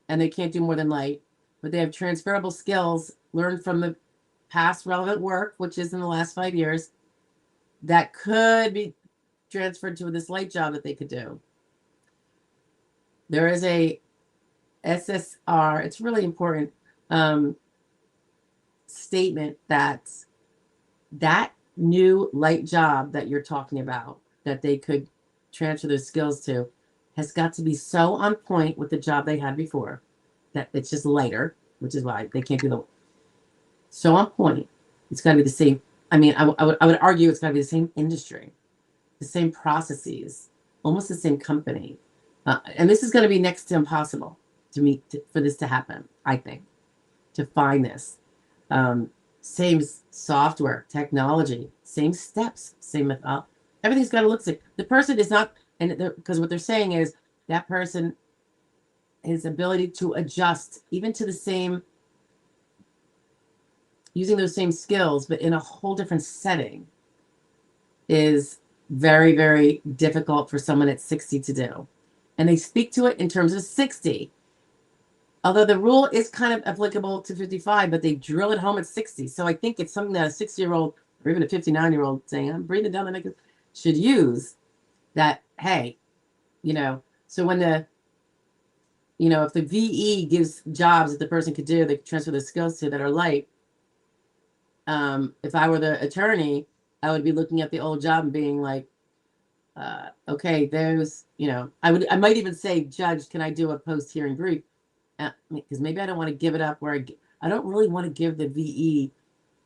Speaker 1: and they can't do more than light, but they have transferable skills learned from the past relevant work, which is in the last 5 years, that could be transferred to this light job that they could do. There is a SSR, it's really important, statement that new light job that you're talking about that they could transfer their skills to has got to be so on point with the job they had before that it's just lighter, which is why they can't do the so on point. It's got to be the same. I mean, I would argue it's got to be the same industry, the same processes, almost the same company. And this is going to be next to impossible for this to happen, I think, to find this. Same software, technology, same steps, same method. Everything's got to look the same. The person is not, and because what they're saying is that person, his ability to adjust even to the same, using those same skills, but in a whole different setting, is very, very difficult for someone at 60 to do. And they speak to it in terms of 60. Although the rule is kind of applicable to 55, but they drill it home at 60. So I think it's something that a 60-year-old or even a 59-year-old saying, I'm breathing down the neck, should use that, hey, so when if the VE gives jobs that the person could do, they could transfer their skills to that are light. If I were the attorney, I would be looking at the old job and being like, okay, there's, I might even say, Judge, can I do a post-hearing brief? Because maybe I don't want to give it up where I don't really want to give the VE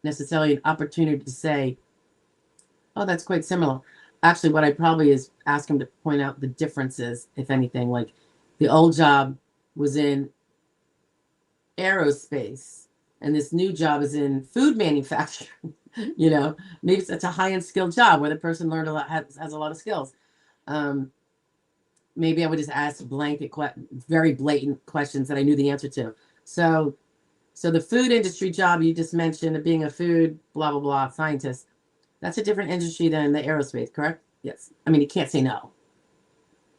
Speaker 1: necessarily an opportunity to say, oh, that's quite similar. Actually, what I probably is ask him to point out the differences, if anything. Like the old job was in aerospace, and this new job is in food manufacturing. Maybe it's a high-end skilled job where the person learned a lot, has a lot of skills. maybe I would just ask blanket, very blatant questions that I knew the answer to. So the food industry job you just mentioned of being a food blah blah blah scientist, that's a different industry than the aerospace, correct? Yes. I mean, you can't say no.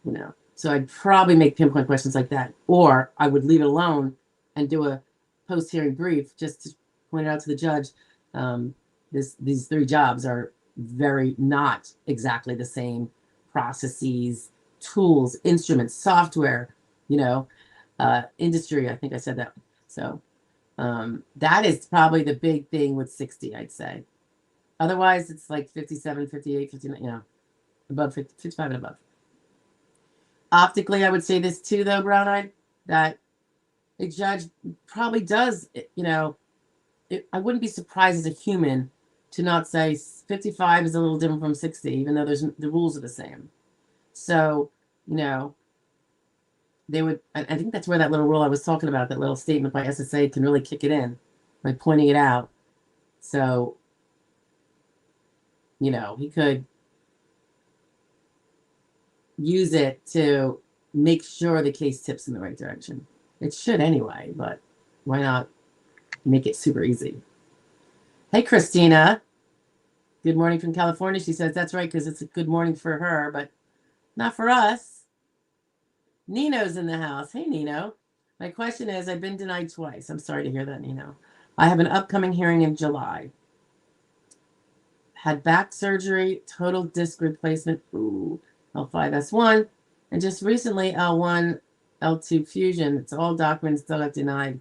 Speaker 1: You know, so I'd probably make pinpoint questions like that, or I would leave it alone and do a post-hearing brief just to point it out to the judge. These 3 jobs are very not exactly the same processes, tools, instruments, software, you know, industry. I think I said that. So that is probably the big thing with 60, I'd say. Otherwise, it's like 57, 58, 59, you know, above 50, 55 and above. Optically, I would say this too, though, brown-eyed, that a judge probably does, you know, I wouldn't be surprised as a human to not say 55 is a little different from 60, even though the rules are the same. So, you know, they would, I think that's where that little rule I was talking about, that little statement by SSA can really kick it in by pointing it out. So, you know, he could use it to make sure the case tips in the right direction. It should anyway, but why not make it super easy? Hey, Christina. Good morning from California. She says that's right because it's a good morning for her, but not for us. Nino's in the house. Hey, Nino. My question is, I've been denied twice. I'm sorry to hear that, Nino. I have an upcoming hearing in July. Had back surgery, total disc replacement. Ooh, L5S1. And just recently, L1, L2 fusion. It's all documents still got denied.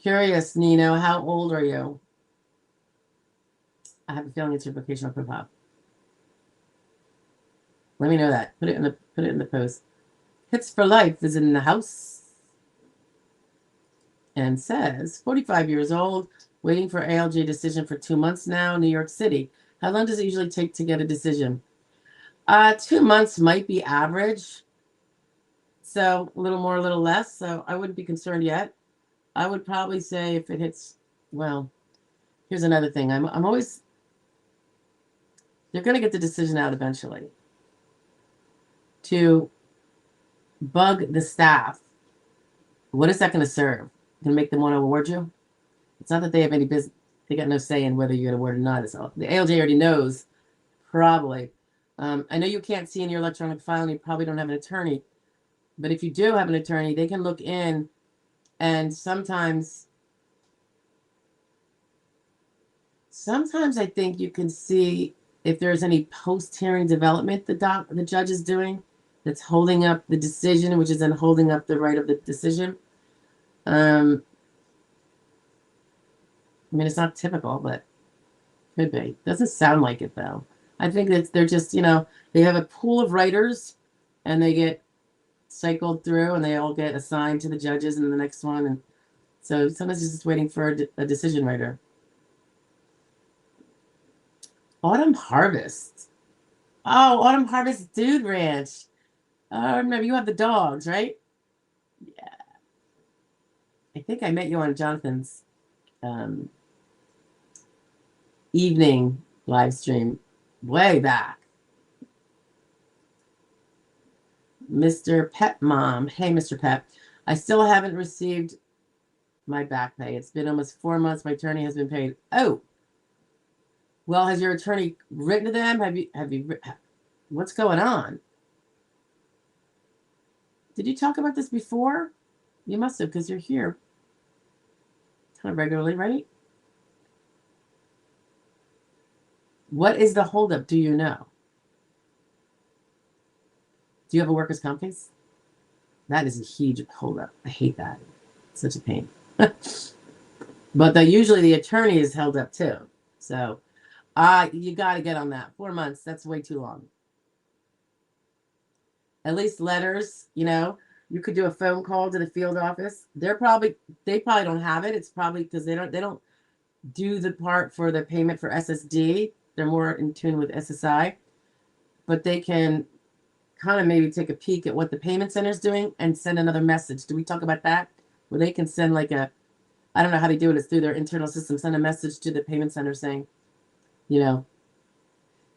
Speaker 1: Curious, Nino, how old are you? I have a feeling it's your vocational profile. Let me know that. Put it in the post. Hits for Life is in the house and says 45 years old, waiting for ALJ decision for 2 months now, New York City. How long does it usually take to get a decision? 2 months might be average. So a little more, a little less. So I wouldn't be concerned yet. I would probably say if it hits, well, here's another thing. I'm always, they're going to get the decision out eventually. To bug the staff, what is that going to serve? Going to make them want to award you? It's not that they have any business. They got no say in whether you get awarded or not. It's all, the ALJ already knows, probably. I know you can't see in your electronic file and you probably don't have an attorney. But if you do have an attorney, they can look in, and sometimes I think you can see if there's any post-hearing development the judge is doing that's holding up the decision, which is then holding up the right of the decision. I mean, it's not typical, but could be. Doesn't sound like it, though. I think that they're just, you know, they have a pool of writers, and they get cycled through, and they all get assigned to the judges in the next one. And so sometimes it's just waiting for a decision writer. Autumn Harvest. Oh, Autumn Harvest Dude Ranch. Oh, remember, you have the dogs, right? Yeah. I think I met you on Jonathan's evening live stream way back. Mr. Pet Mom. Hey, Mr. Pet. I still haven't received my back pay. It's been almost 4 months. My attorney has been paid. Oh. Well, has your attorney written to them? Have you what's going on? Did you talk about this before? You must have, because you're here kind of regularly, right? What is the holdup? Do you know? Do you have a workers' comp case? That is a huge holdup. I hate that. It's such a pain. But usually the attorney is held up too. So you got to get on that. 4 months, that's way too long. At least letters, you know, you could do a phone call to the field office. They probably don't have it. It's probably because they don't do the part for the payment for SSD. They're more in tune with SSI. But they can kind of maybe take a peek at what the payment center is doing and send another message. Do we talk about that? Where they can send like I don't know how they do it. It's through their internal system. Send a message to the payment center saying, you know.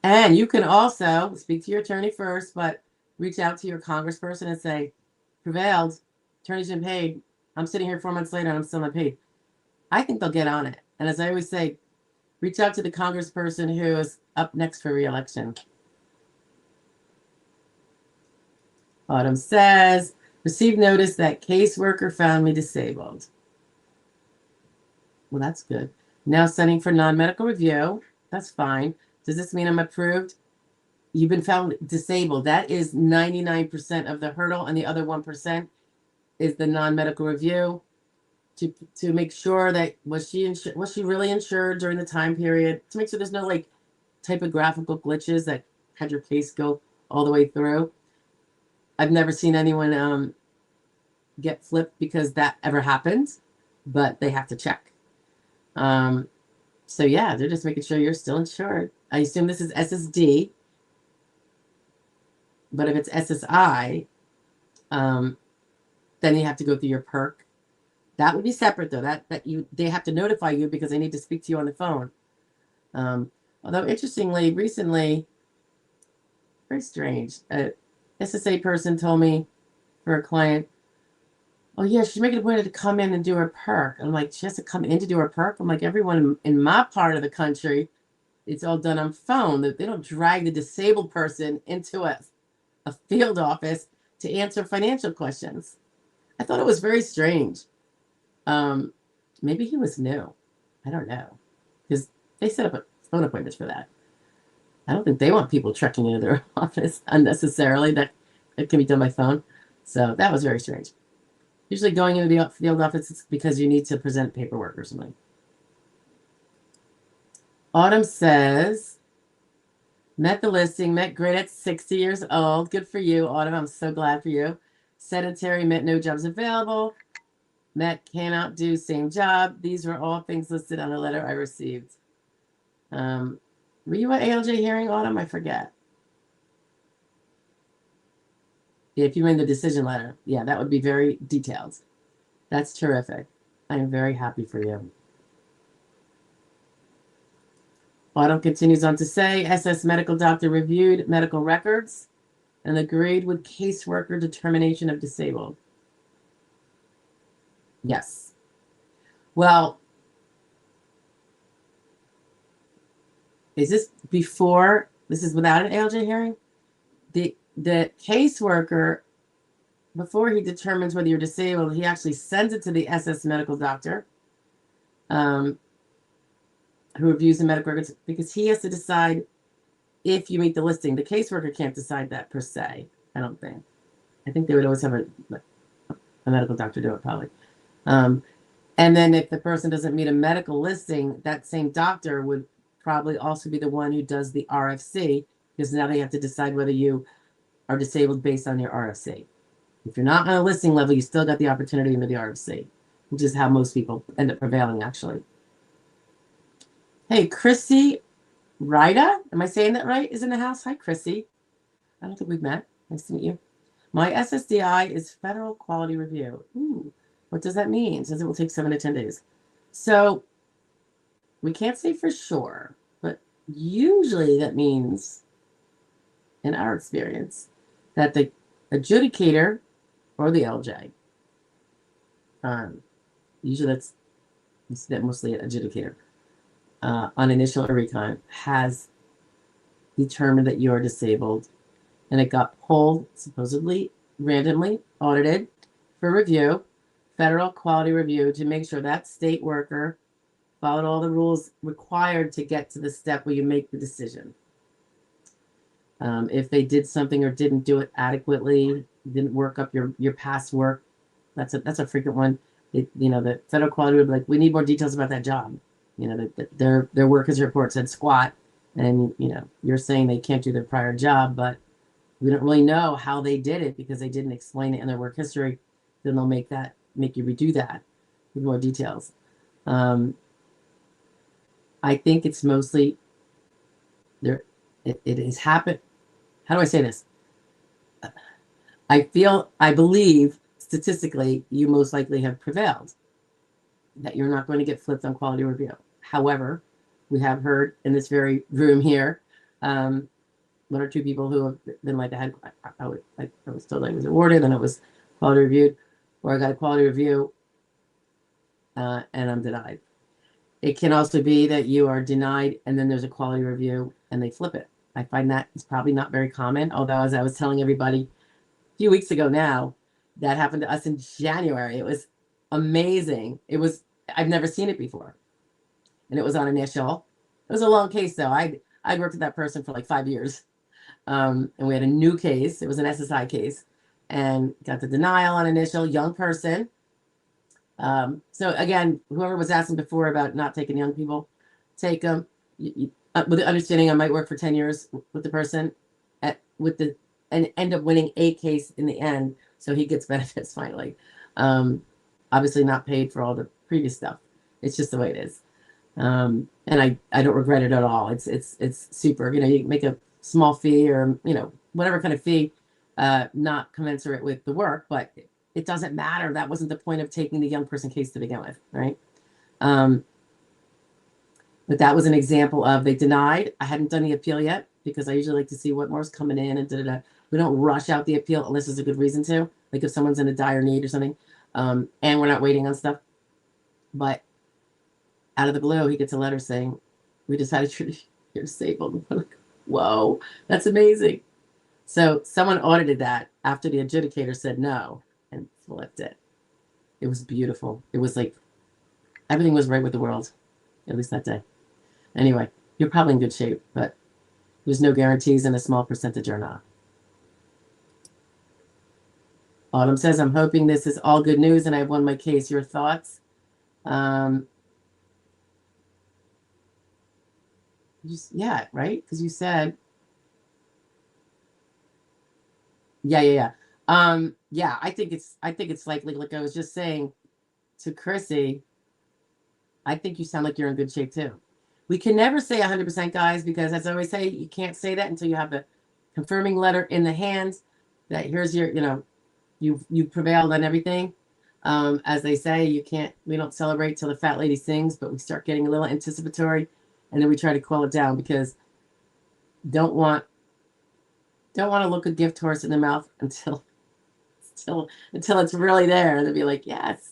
Speaker 1: And you can also speak to your attorney first, but reach out to your congressperson and say, prevailed, attorney's been paid. I'm sitting here 4 months later and I'm still not paid. I think they'll get on it. And as I always say, reach out to the congressperson who is up next for re-election. Autumn says, received notice that caseworker found me disabled. Well, that's good. Now sending for non-medical review. That's fine. Does this mean I'm approved? You've been found disabled. That is 99% of the hurdle, and the other 1% is the non-medical review to make sure that was she really insured during the time period, to make sure there's no like typographical glitches that had your case go all the way through. I've never seen anyone get flipped because that ever happened, but they have to check. So yeah, they're just making sure you're still insured. I assume this is SSD, but if it's SSI, then you have to go through your perk. That would be separate though. They have to notify you because they need to speak to you on the phone. Although interestingly, recently, very strange, a SSA person told me for a client, oh yeah, she's making a point to come in and do her perk. I'm like, she has to come in to do her perk? I'm like, everyone in my part of the country, it's all done on phone. They don't drag the disabled person into a field office to answer financial questions. I thought it was very strange. Maybe he was new. I don't know. Because they set up a phone appointments for that. I don't think they want people trekking into their office unnecessarily. That it can be done by phone. So that was very strange. Usually going into the field office is because you need to present paperwork or something. Autumn says, met the listing, met great at 60 years old. Good for you, Autumn. I'm so glad for you. Sedentary, met no jobs available. Met cannot do same job. These were all things listed on the letter I received. Were you at ALJ hearing, Autumn? I forget. If you were in the decision letter, yeah, that would be very detailed. That's terrific. I am very happy for you. Autumn continues on to say, SS medical doctor reviewed medical records and agreed with caseworker determination of disabled. Yes. Well, is this before? This is without an ALJ hearing? The caseworker, before he determines whether you're disabled, he actually sends it to the SS medical doctor who reviews the medical records, because he has to decide if you meet the listing. The caseworker can't decide that per se, I don't think. I think they would always have a medical doctor do it, probably. And then if the person doesn't meet a medical listing, that same doctor would probably also be the one who does the RFC, because now they have to decide whether you are disabled based on your RFC. If you're not on a listing level, you still got the opportunity into the RFC, which is how most people end up prevailing, actually. Hey, Chrissy Ryda, am I saying that right, is in the house? Hi, Chrissy. I don't think we've met. Nice to meet you. My SSDI is federal quality review. Ooh, what does that mean? It says it will take 7 to 10 days. So we can't say for sure, but usually that means, in our experience, that the adjudicator or the LJ, usually that's mostly an adjudicator, on initial recon has determined that you're disabled, and it got pulled, supposedly randomly audited for review, federal quality review, to make sure that state worker followed all the rules required to get to the step where you make the decision. If they did something or didn't do it adequately, didn't work up your past work, that's a frequent one. The federal quality would be like, we need more details about that job. Their workers report said squat, and you're saying they can't do their prior job, but we don't really know how they did it because they didn't explain it in their work history. Then they'll make you redo that with more details. I think it's mostly there. It has happened. How do I say this? I believe statistically you most likely have prevailed, that you're not going to get flipped on quality review. However, we have heard in this very room here, one or two people who have been like, I was told I was awarded, and it was quality reviewed, or I got a quality review, and I'm denied. It can also be that you are denied, and then there's a quality review, and they flip it. I find that it's probably not very common, although as I was telling everybody a few weeks ago now, that happened to us in January. It was amazing. I've never seen it before. And it was on initial. It was a long case though. I'd worked with that person for like 5 years. And we had a new case. It was an SSI case, and got the denial on initial, young person. So again, whoever was asking before about not taking young people, take them with the understanding I might work for 10 years with the person and end up winning a case in the end. So he gets benefits finally. Obviously not paid for all the previous stuff. It's just the way it is. And I don't regret it at all. It's super, you make a small fee or, whatever kind of fee, not commensurate with the work, but it doesn't matter. That wasn't the point of taking the young person case to begin with. Right. But that was an example of they denied. I hadn't done the appeal yet because I usually like to see what more's coming in and da-da-da. We don't rush out the appeal unless there's a good reason to, like if someone's in a dire need or something, and we're not waiting on stuff. But out of the blue, he gets a letter saying, we decided you're disabled. I'm like, whoa, that's amazing. So someone audited that after the adjudicator said no and flipped it. It was beautiful. It was like everything was right with the world, at least that day. Anyway, you're probably in good shape, but there's no guarantees, and a small percentage are not. Autumn says, I'm hoping this is all good news and I've won my case. Your thoughts? Yeah, right? Because you said, yeah. Yeah, I think it's likely, like I was just saying to Chrissy, I think you sound like you're in good shape too. We can never say 100%, guys, because as I always say, you can't say that until you have the confirming letter in the hand that here's your, you prevailed on everything. As they say, we don't celebrate till the fat lady sings, but we start getting a little anticipatory, and then we try to cool it down because don't want to look a gift horse in the mouth until it's really there. They'll be like, yes.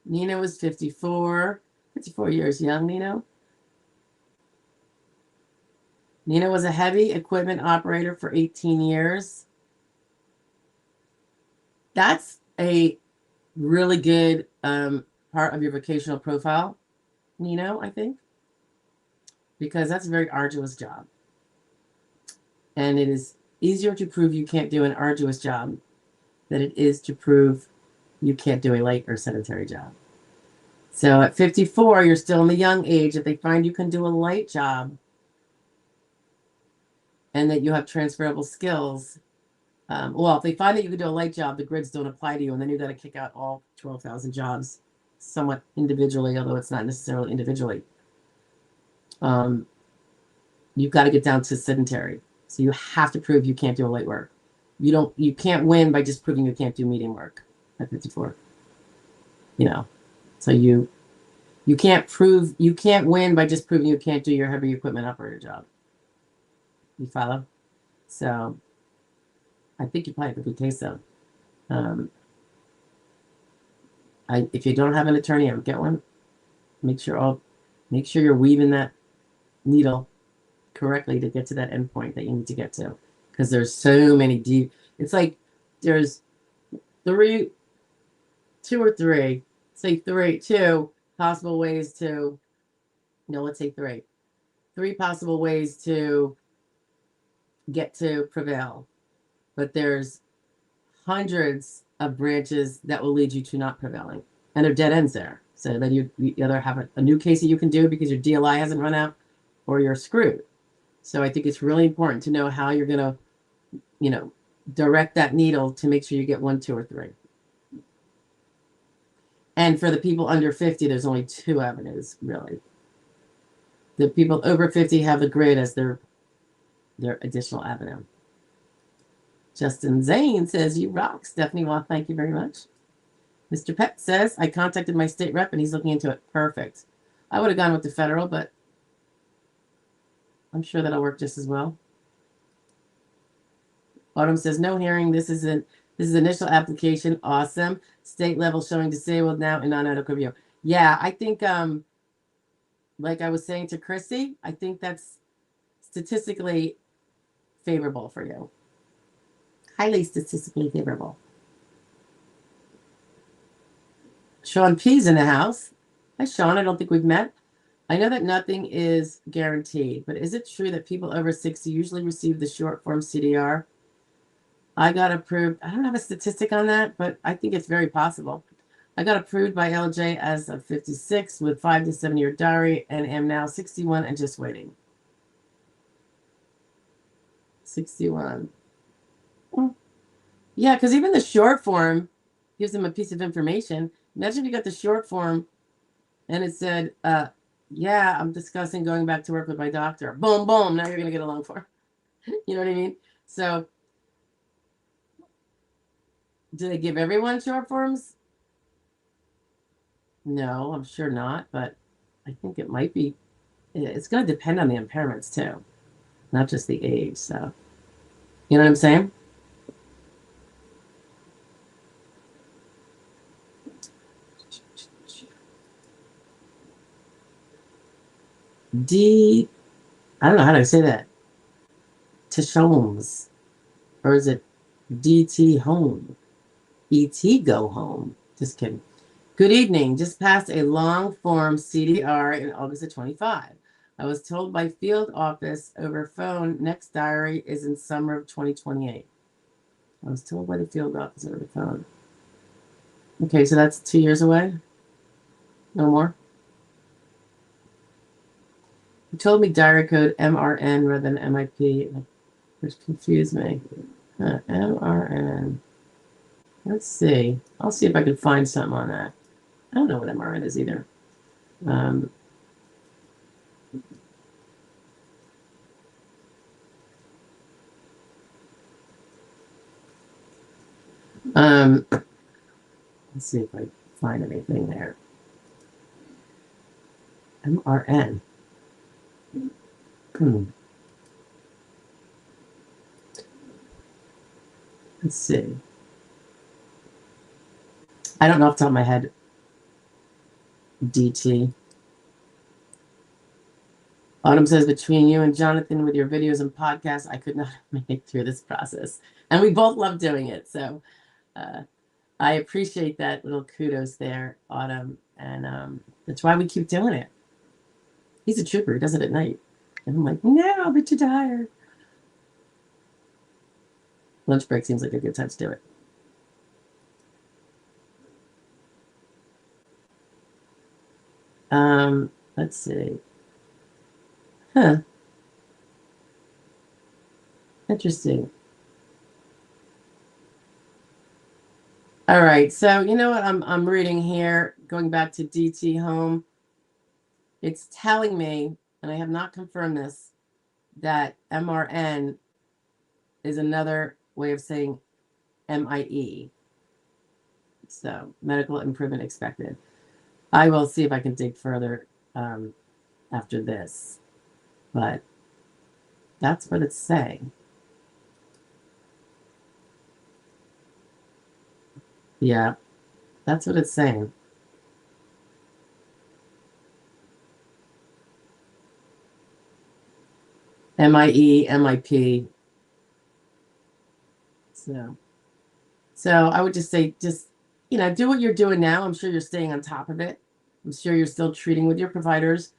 Speaker 1: Nina was 54 years young, Nina. Nina was a heavy equipment operator for 18 years. That's a really good part of your vocational profile, Nina, I think, because that's a very arduous job. And it is easier to prove you can't do an arduous job than it is to prove you can't do a light or sedentary job. So at 54, you're still in the young age. If they find you can do a light job and that you have transferable skills, if they find that you can do a light job, the grids don't apply to you, and then you got to kick out all 12,000 jobs somewhat individually, although it's not necessarily individually. You've got to get down to sedentary. So you have to prove you can't do a light work. You can't win by just proving you can't do medium work at 54. So you can't win by just proving you can't do your heavy equipment operator job. You follow? So I think you probably have a good case though. If you don't have an attorney, I would get one. Make sure you're weaving that needle correctly to get to that endpoint that you need to get to. Because there's so many deep. It's like there's two possible ways to, let's say three possible ways to get to prevail. But there's hundreds of branches that will lead you to not prevailing. And they're dead ends there. So then you either have a new case that you can do because your DLI hasn't run out, or you're screwed. So I think it's really important to know how you're going to, direct that needle to make sure you get 1, 2, or 3. And for the people under 50, there's only 2 avenues, really. The people over 50 have the grid as their additional avenue. Justin Zane says, you rock, Stephanie. Well, thank you very much. Mr. Pett says, I contacted my state rep and he's looking into it. Perfect. I would have gone with the federal, but I'm sure that'll work just as well. Autumn says, no hearing. This is initial application. Awesome. State level showing disabled now and non-adequate review. Yeah, I think, like I was saying to Chrissy, I think that's statistically favorable for you. Highly statistically favorable. Sean P's in the house. Hi, Sean. I don't think we've met. I know that nothing is guaranteed, but is it true that people over 60 usually receive the short form CDR? I got approved. I don't have a statistic on that, but I think it's very possible. I got approved by LJ as of 56 with 5 to 7 year diary and am now 61 and just waiting. 61. Yeah, because even the short form gives them a piece of information. Imagine if you got the short form and it said, yeah, I'm discussing going back to work with my doctor. Boom, boom. Now you're going to get a long form. You know what I mean? So do they give everyone short forms? No, I'm sure not, but I think it might be. It's going to depend on the impairments too, not just the age. So, you know what I'm saying? I don't know how to say that. Tishomes. Or is it DT home? ET go home. Just kidding. Good evening. Just passed a long form CDR in August of 25. I was told by field office over phone next diary is in summer of 2028. I was told by the field office over the phone. Okay, so that's 2 years away? No more? You told me diary code MRN rather than MIP, which confused me. MRN. Let's see. I'll see if I can find something on that. I don't know what MRN is either. Let's see if I find anything there. MRN. Let's see. I don't know off the top of my head. DT. Autumn says, between you and Jonathan with your videos and podcasts, I could not make it through this process. And we both love doing it. So I appreciate that little kudos there, Autumn. And that's why we keep doing it. He's a trooper. He does it at night. And I'm like, no, I'll be too tired. Lunch break seems like a good time to do it. Let's see. Huh. Interesting. All right. So you know what I'm reading here, going back to DT home. It's telling me, and I have not confirmed this, that MRN is another way of saying MIE. So medical improvement expected. I will see if I can dig further after this, but that's what it's saying. Yeah, that's what it's saying. MIE, MIP. So I would just say, just, you know, do what you're doing now. I'm sure you're staying on top of it. I'm sure you're still treating with your providers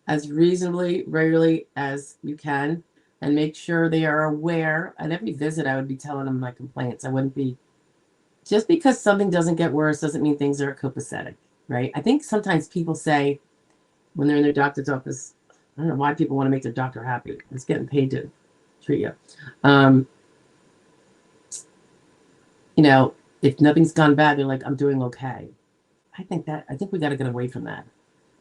Speaker 1: as reasonably, regularly as you can, and make sure they are aware. At every visit, I would be telling them my complaints. I wouldn't be, just because something doesn't get worse doesn't mean things are copacetic, right? I think sometimes people say when they're in their doctor's office, I don't know why people want to make their doctor happy. It's getting paid to treat you. You know, if nothing's gone bad, they're like, I'm doing okay. I think we got to get away from that.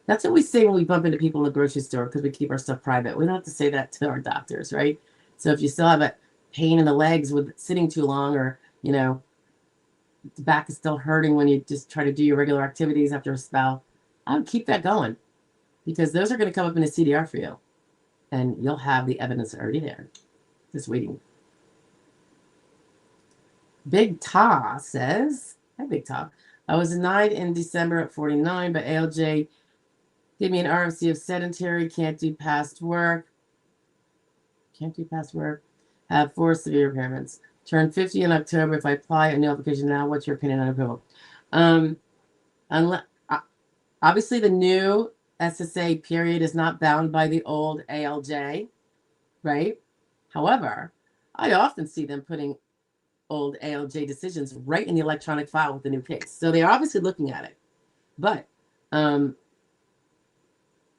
Speaker 1: That's what we say when we bump into people in the grocery store, because we keep our stuff private. We don't have to say that to our doctors, right? So if you still have a pain in the legs with sitting too long, or, you know, the back is still hurting when you just try to do your regular activities after a spell, I would keep that going, because those are going to come up in a CDR for you. and you'll have the evidence already there, just waiting. Big Ta says, hi, Big Ta. I was denied in December at 49, but ALJ gave me an RFC of sedentary, can't do past work. Have 4 severe impairments. Turn 50 in October. If I apply a new application now, what's your opinion on approval? Obviously, the new SSA period is not bound by the old ALJ, right? However, I often see them putting old ALJ decisions right in the electronic file with the new case. So they're obviously looking at it. But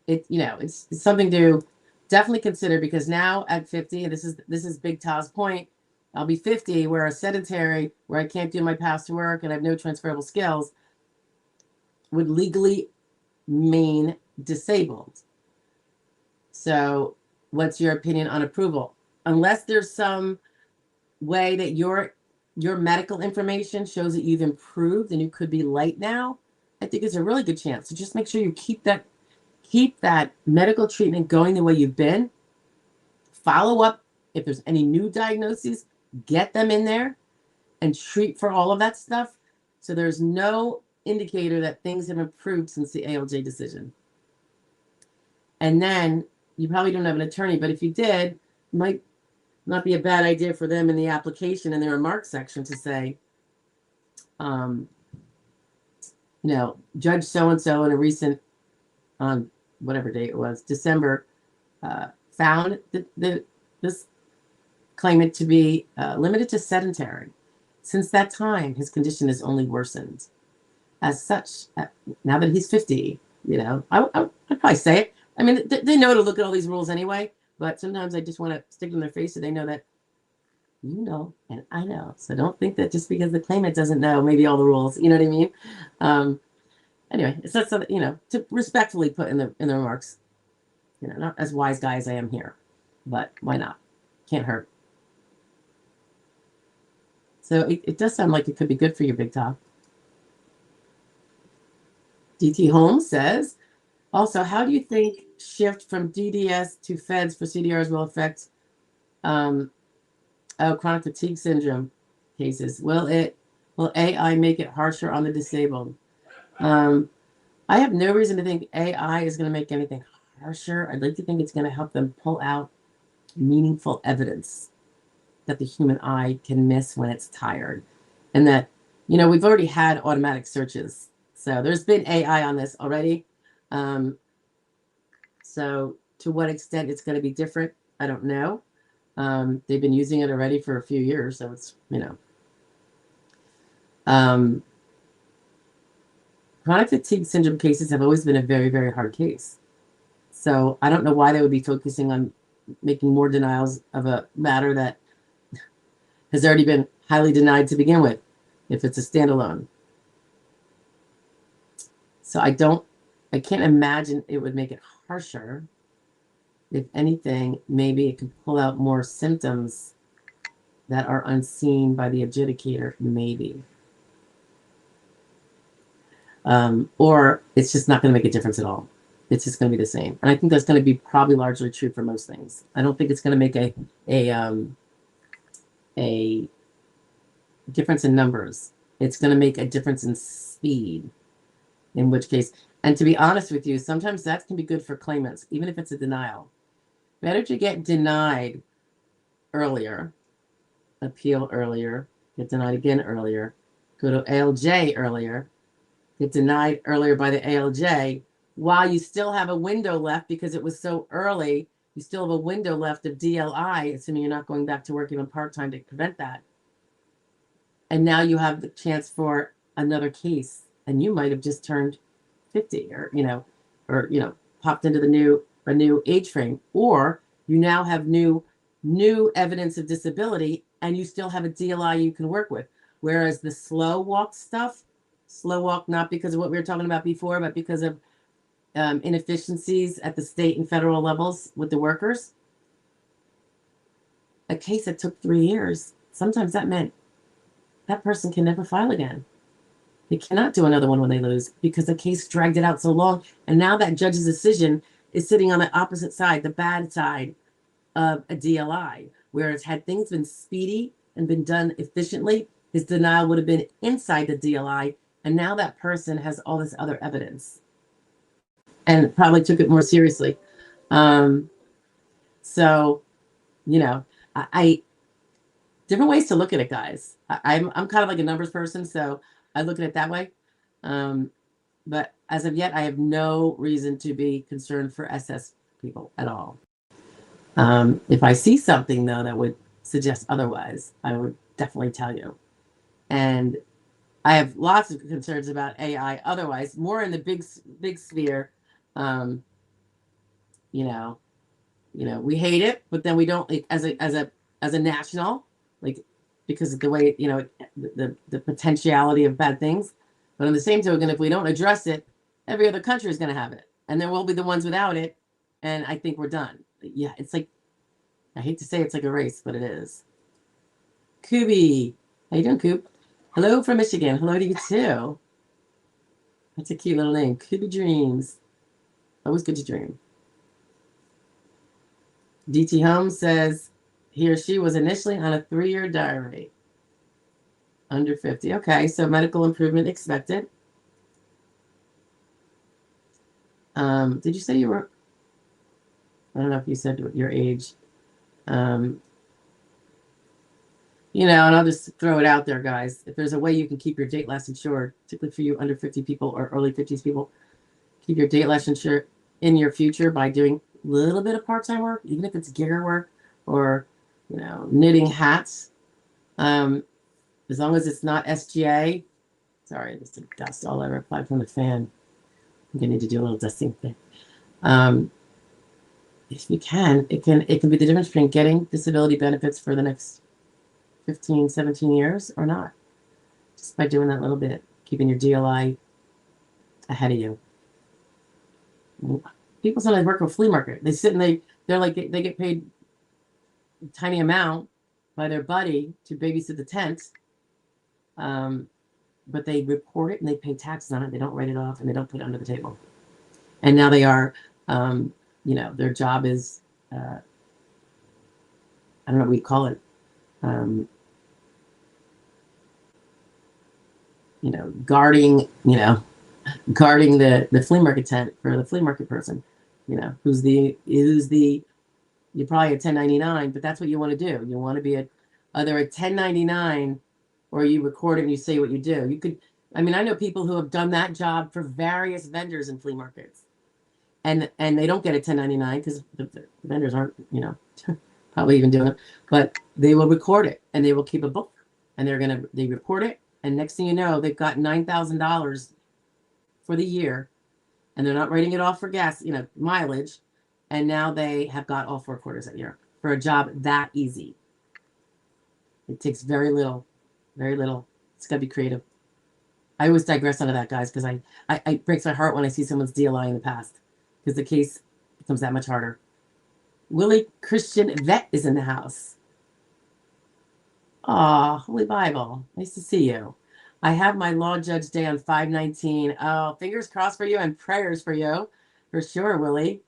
Speaker 1: it's something to definitely consider, because now at 50, and this is Big Ta's point, I'll be 50, where a sedentary, where I can't do my past work and I have no transferable skills, would legally mean disabled. So what's your opinion on approval? Unless there's some way that your medical information shows that you've improved and you could be light now, I think it's a really good chance. So just make sure you keep that medical treatment going the way you've been. Follow up if there's any new diagnoses, get them in there and treat for all of that stuff. So there's no indicator that things have improved since the ALJ decision. And then you probably don't have an attorney, but if you did, it might not be a bad idea for them in the application, in their remarks section, to say, Judge so-and-so in a recent, on whatever date it was, December, found this claimant to be limited to sedentary. Since that time, his condition has only worsened. As such, now that he's 50, I'd probably say it. I mean, they know to look at all these rules anyway, but sometimes I just want to stick in their face so they know that and I know. So don't think that just because the claimant doesn't know maybe all the rules, you know what I mean? Anyway, it's not something, to respectfully put in the remarks, not as wise guy as I am here, but why not? Can't hurt. So it does sound like it could be good for you, Big Top. DT Holmes says, also, how do you think shift from DDS to feds for CDRs will affect chronic fatigue syndrome cases? Will AI make it harsher on the disabled? I have no reason to think AI is going to make anything harsher. I'd like to think it's going to help them pull out meaningful evidence that the human eye can miss when it's tired. And that, we've already had automatic searches. So there's been AI on this already. So to what extent it's going to be different, I don't know. They've been using it already for a few years. So it's, chronic fatigue syndrome cases have always been a very, very hard case. So I don't know why they would be focusing on making more denials of a matter that has already been highly denied to begin with, if it's a standalone. So I can't imagine it would make it harsher. If anything, maybe it could pull out more symptoms that are unseen by the adjudicator, maybe. Or it's just not going to make a difference at all. It's just going to be the same. And I think that's going to be probably largely true for most things. I don't think it's going to make a difference in numbers. It's going to make a difference in speed, in which case, and to be honest with you, sometimes that can be good for claimants, even if it's a denial. Better to get denied earlier, appeal earlier, get denied again earlier, go to ALJ earlier, get denied earlier by the ALJ, while you still have a window left because it was so early. You still have a window left of DLI, assuming you're not going back to work even part-time to prevent that. And now you have the chance for another case, and you might have just turned 50 or popped into a new age frame, or you now have new evidence of disability and you still have a DLI you can work with. Whereas the slow walk stuff, not because of what we were talking about before, but because of inefficiencies at the state and federal levels with the workers. A case that took 3 years, sometimes that meant that person can never file again. They cannot do another one when they lose because the case dragged it out so long. And now that judge's decision is sitting on the opposite side, the bad side of a DLI. Whereas had things been speedy and been done efficiently, his denial would have been inside the DLI. And now that person has all this other evidence and probably took it more seriously. So, you know, I different ways to look at it, guys. I'm kind of like a numbers person, so I look at it that way. But as of yet, I have no reason to be concerned for SS people at all. If I see something, though, that would suggest otherwise, I would definitely tell you. And I have lots of concerns about AI otherwise, more in the big sphere. We hate it, but then we don't, like, as a national, like, because of the way, the potentiality of bad things. But on the same token, if we don't address it, every other country is going to have it, and then we'll be the ones without it. And I think we're done. Yeah, it's like, I hate to say it's like a race, but it is. Kubi, how you doing, Coop? Hello from Michigan. Hello to you too. That's a cute little name. Kubi Dreams. Always good to dream. DT Holmes says he or she was initially on a 3-year diary. Under 50. Okay, so medical improvement expected. Did you say you were? I don't know if you said your age. And I'll just throw it out there, guys. If there's a way you can keep your date less insured, particularly for you under 50 people or early 50s people, keep your date less insured in your future by doing a little bit of part-time work, even if it's gigger work or, knitting hats. As long as it's not SGA. Sorry, there's some dust all over. Applied from the fan. I'm gonna need to do a little dusting thing. If you can, it can be the difference between getting disability benefits for the next 15, 17 years or not. Just by doing that little bit, keeping your DLI ahead of you. People sometimes work with flea market. They sit and they're like, they get paid a tiny amount by their buddy to babysit the tent. But they report it and they pay taxes on it. They don't write it off and they don't put it under the table. And now they are, their job is, I don't know what you call it. Guarding the flea market tent for the flea market person, you're probably a 1099, but that's what you want to do. You want to be either a 1099 or you record it and you say what you do. You could, I know people who have done that job for various vendors in flea markets, and they don't get a 1099 because the vendors aren't, probably even doing it, but they will record it and they will keep a book and they report it. And next thing you know, they've got $9,000 for the year and they're not writing it off for gas, mileage. And now they have got all 4 quarters that year for a job that easy. It takes very little. It's got to be creative. I always digress out of that, guys, because it breaks my heart when I see someone's DLI in the past because the case becomes that much harder. Willie Christian Vet is in the house. Aw, Holy Bible. Nice to see you. I have my law judge day on 5/19. Oh, fingers crossed for you and prayers for you. For sure, Willie.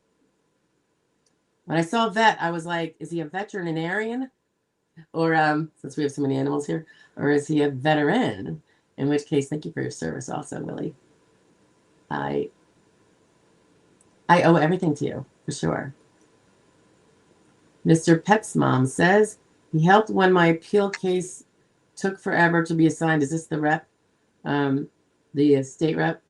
Speaker 1: When I saw vet, I was like, is he a veterinarian? Or, since we have so many animals here, or is he a veteran? In which case, thank you for your service also, Willie. I owe everything to you, for sure. Mr. Pep's mom says, he helped when my appeal case took forever to be assigned. Is this the rep? The state rep?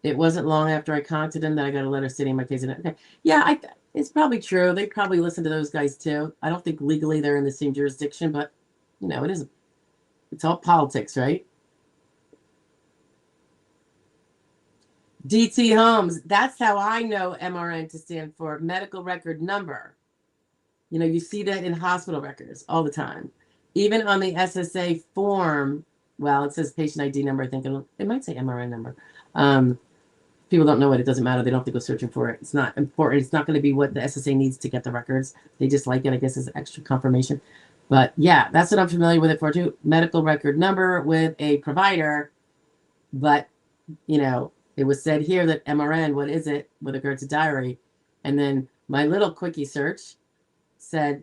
Speaker 1: It wasn't long after I contacted him that I got a letter stating my case. Okay. Yeah, it's probably true. They probably listen to those guys too. I don't think legally they're in the same jurisdiction, but it's all politics, right? DT Holmes, that's how I know MRN to stand for medical record number. You see that in hospital records all the time. Even on the SSA form, well, it says patient ID number. I think it might say MRN number. People don't know it. It doesn't matter. They don't think we're searching for it. It's not important. It's not going to be what the SSA needs to get the records. They just like it, I guess, as extra confirmation. But yeah, that's what I'm familiar with it for too. Medical record number with a provider. But, it was said here that MRN, what is it with regard to diary? And then my little quickie search said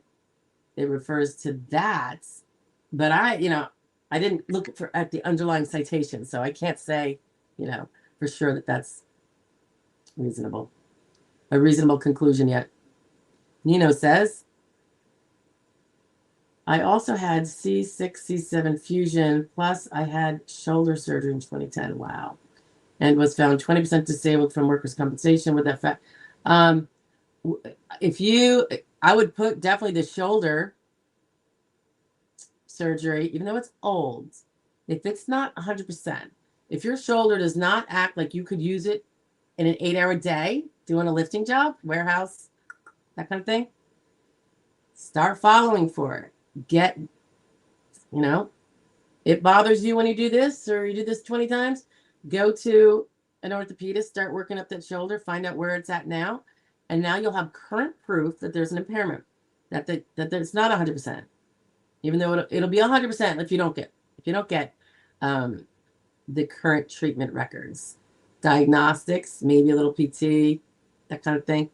Speaker 1: it refers to that, but I didn't look at the underlying citation, so I can't say, for sure that that's reasonable, a reasonable conclusion yet. Nino says, I also had C6, C7 fusion, plus I had shoulder surgery in 2010. Wow. And was found 20% disabled from workers' compensation with that fact. I would put definitely the shoulder surgery, even though it's old, if it's not 100%, if your shoulder does not act like you could use it in an 8-hour day doing a lifting job, warehouse, that kind of thing, start following for it. It bothers you when you do this or you do this 20 times, go to an orthopedist, start working up that shoulder, find out where it's at now, and now you'll have current proof that there's an impairment, that it's not 100%. Even though it'll be 100% if you don't get the current treatment records, diagnostics, maybe a little PT, that kind of thing.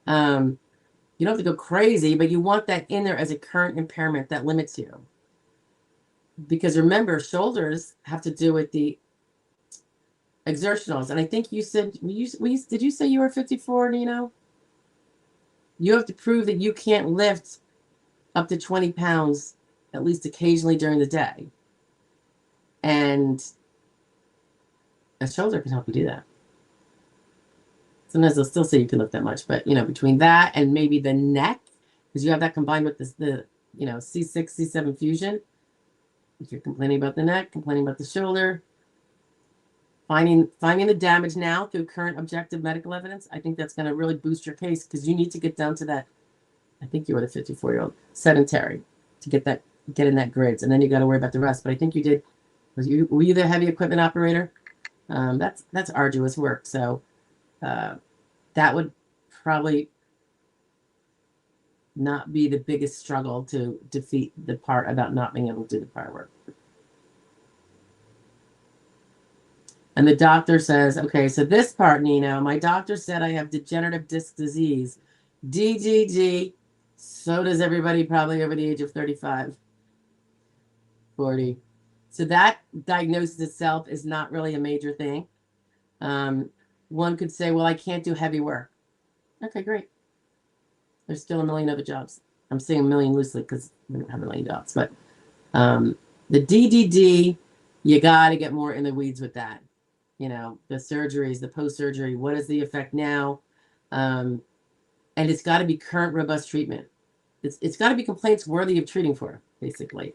Speaker 1: You don't have to go crazy, but you want that in there as a current impairment that limits you. Because remember, shoulders have to do with the exertionals. And I think you said, did you say you were 54, Nino? You have to prove that you can't lift up to 20 pounds at least occasionally during the day. And a shoulder can help you do that. Sometimes they'll still say you can lift that much, but between that and maybe the neck, because you have that combined with the C6, C7 fusion. If you're complaining about the neck, complaining about the shoulder, finding the damage now through current objective medical evidence, I think that's going to really boost your case, because you need to get down to that. I think you were the 54-year-old sedentary to get in that grids, and then you got to worry about the rest. But I think you did. Were you the heavy equipment operator? That's arduous work. So that would probably not be the biggest struggle to defeat the part about not being able to do the prior work. And the doctor says, okay, so this part, Nino, my doctor said I have degenerative disc disease, DDD. So does everybody probably over the age of 35, 40. So that diagnosis itself is not really a major thing. One could say, well, I can't do heavy work. Okay, great. There's still a million other jobs. I'm saying a million loosely because we don't have a million jobs. But the DDD, you got to get more in the weeds with that. The surgeries, the post-surgery, what is the effect now? And it's got to be current, robust treatment. It's got to be complaints worthy of treating for, basically.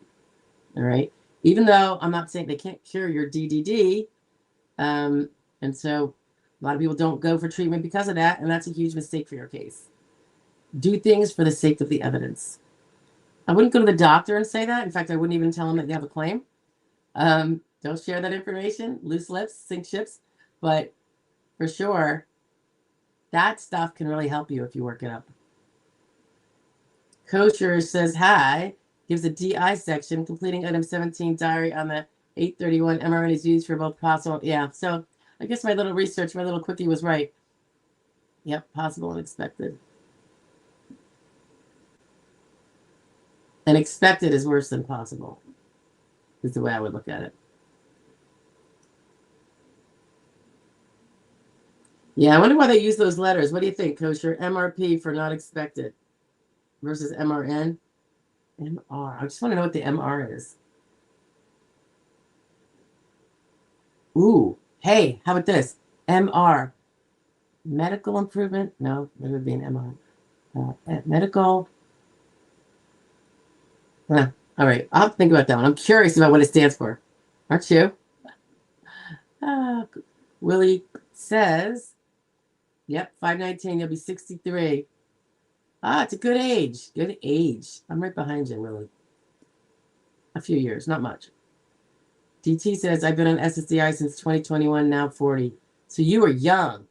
Speaker 1: All right? Even though I'm not saying they can't cure your DDD. And so a lot of people don't go for treatment because of that, and that's a huge mistake for your case. Do things for the sake of the evidence. I wouldn't go to the doctor and say that. In fact, I wouldn't even tell them that you have a claim. Don't share that information. Loose lips, sink ships. But for sure, that stuff can really help you if you work it up. Kosher says hi, gives a DI section, completing item 17 diary on the 831 MRN is used for both possible. Yeah, so I guess my little research, my little quickie was right. Yep, possible and expected. And expected is worse than possible, is the way I would look at it. Yeah, I wonder why they use those letters. What do you think, Kosher? MRP for not expected versus MRN. MR. I just want to know what the MR is. Ooh, hey, how about this? MR. Medical improvement? No, it would be an MR. Medical. All right, I'll have to think about that one. I'm curious about what it stands for. Aren't you? Willie says, yep, 519, you'll be 63. It's a good age. Good age. I'm right behind you, Willie. A few years, not much. DT says, I've been on SSDI since 2021, now 40. So you were young.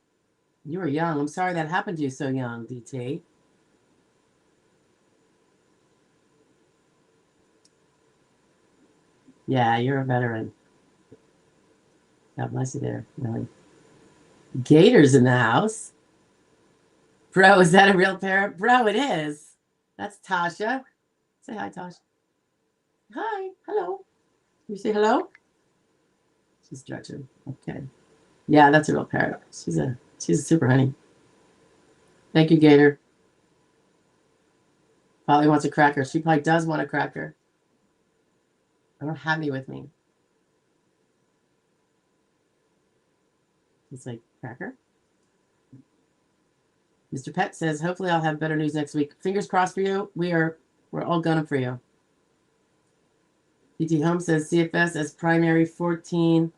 Speaker 1: You were young. I'm sorry that happened to you so young, DT. Yeah, you're a veteran. God bless you there, Willie. Gators in the house. Bro, is that a real parrot? Bro, it is. That's Tasha. Say hi, Tasha. Hi. Hello. You say hello? She's stretching. Okay. Yeah, that's a real parrot. She's a super honey. Thank you, Gator. Probably wants a cracker. She probably does want a cracker. I don't have any with me. It's like, cracker? Mr. Pet says, hopefully I'll have better news next week. Fingers crossed for you. We're all gunning for you. PT Home says CFS as primary 14-1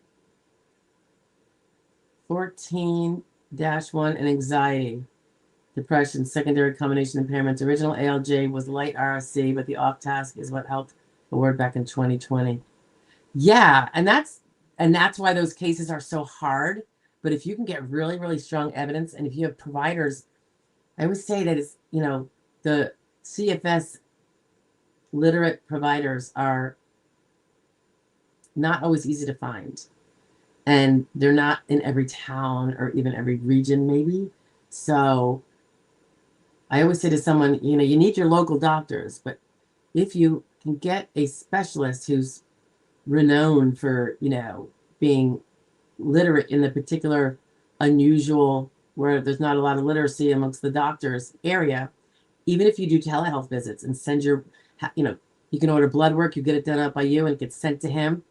Speaker 1: and anxiety, depression, secondary combination impairments. Original ALJ was light RSC, but the off task is what helped the word back in 2020. Yeah, and that's why those cases are so hard. But if you can get really, really strong evidence, and if you have providers, I always say that it's, the CFS literate providers are not always easy to find. And they're not in every town or even every region, maybe. So I always say to someone, you need your local doctors, but if you can get a specialist who's renowned for, being literate in the particular unusual, where there's not a lot of literacy amongst the doctors area, even if you do telehealth visits and send your, you can order blood work, you get it done up by you and it gets sent to him.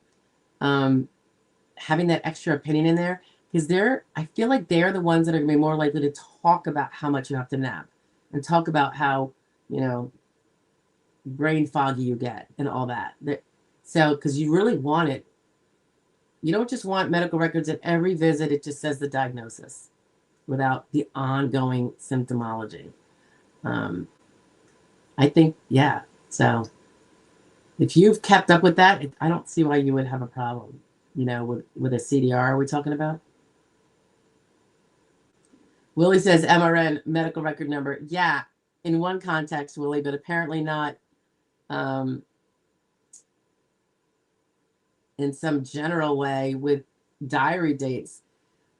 Speaker 1: Having that extra opinion in there, because I feel like they're the ones that are going to be more likely to talk about how much you have to nap and talk about how, brain foggy you get and all that. So, because you really want it. You don't just want medical records at every visit. It just says the diagnosis without the ongoing symptomology. I think, yeah. So if you've kept up with that, I don't see why you would have a problem, with a CDR. Are we talking about? Willie says MRN, medical record number. Yeah, in one context, Willie, but apparently not in some general way with diary dates.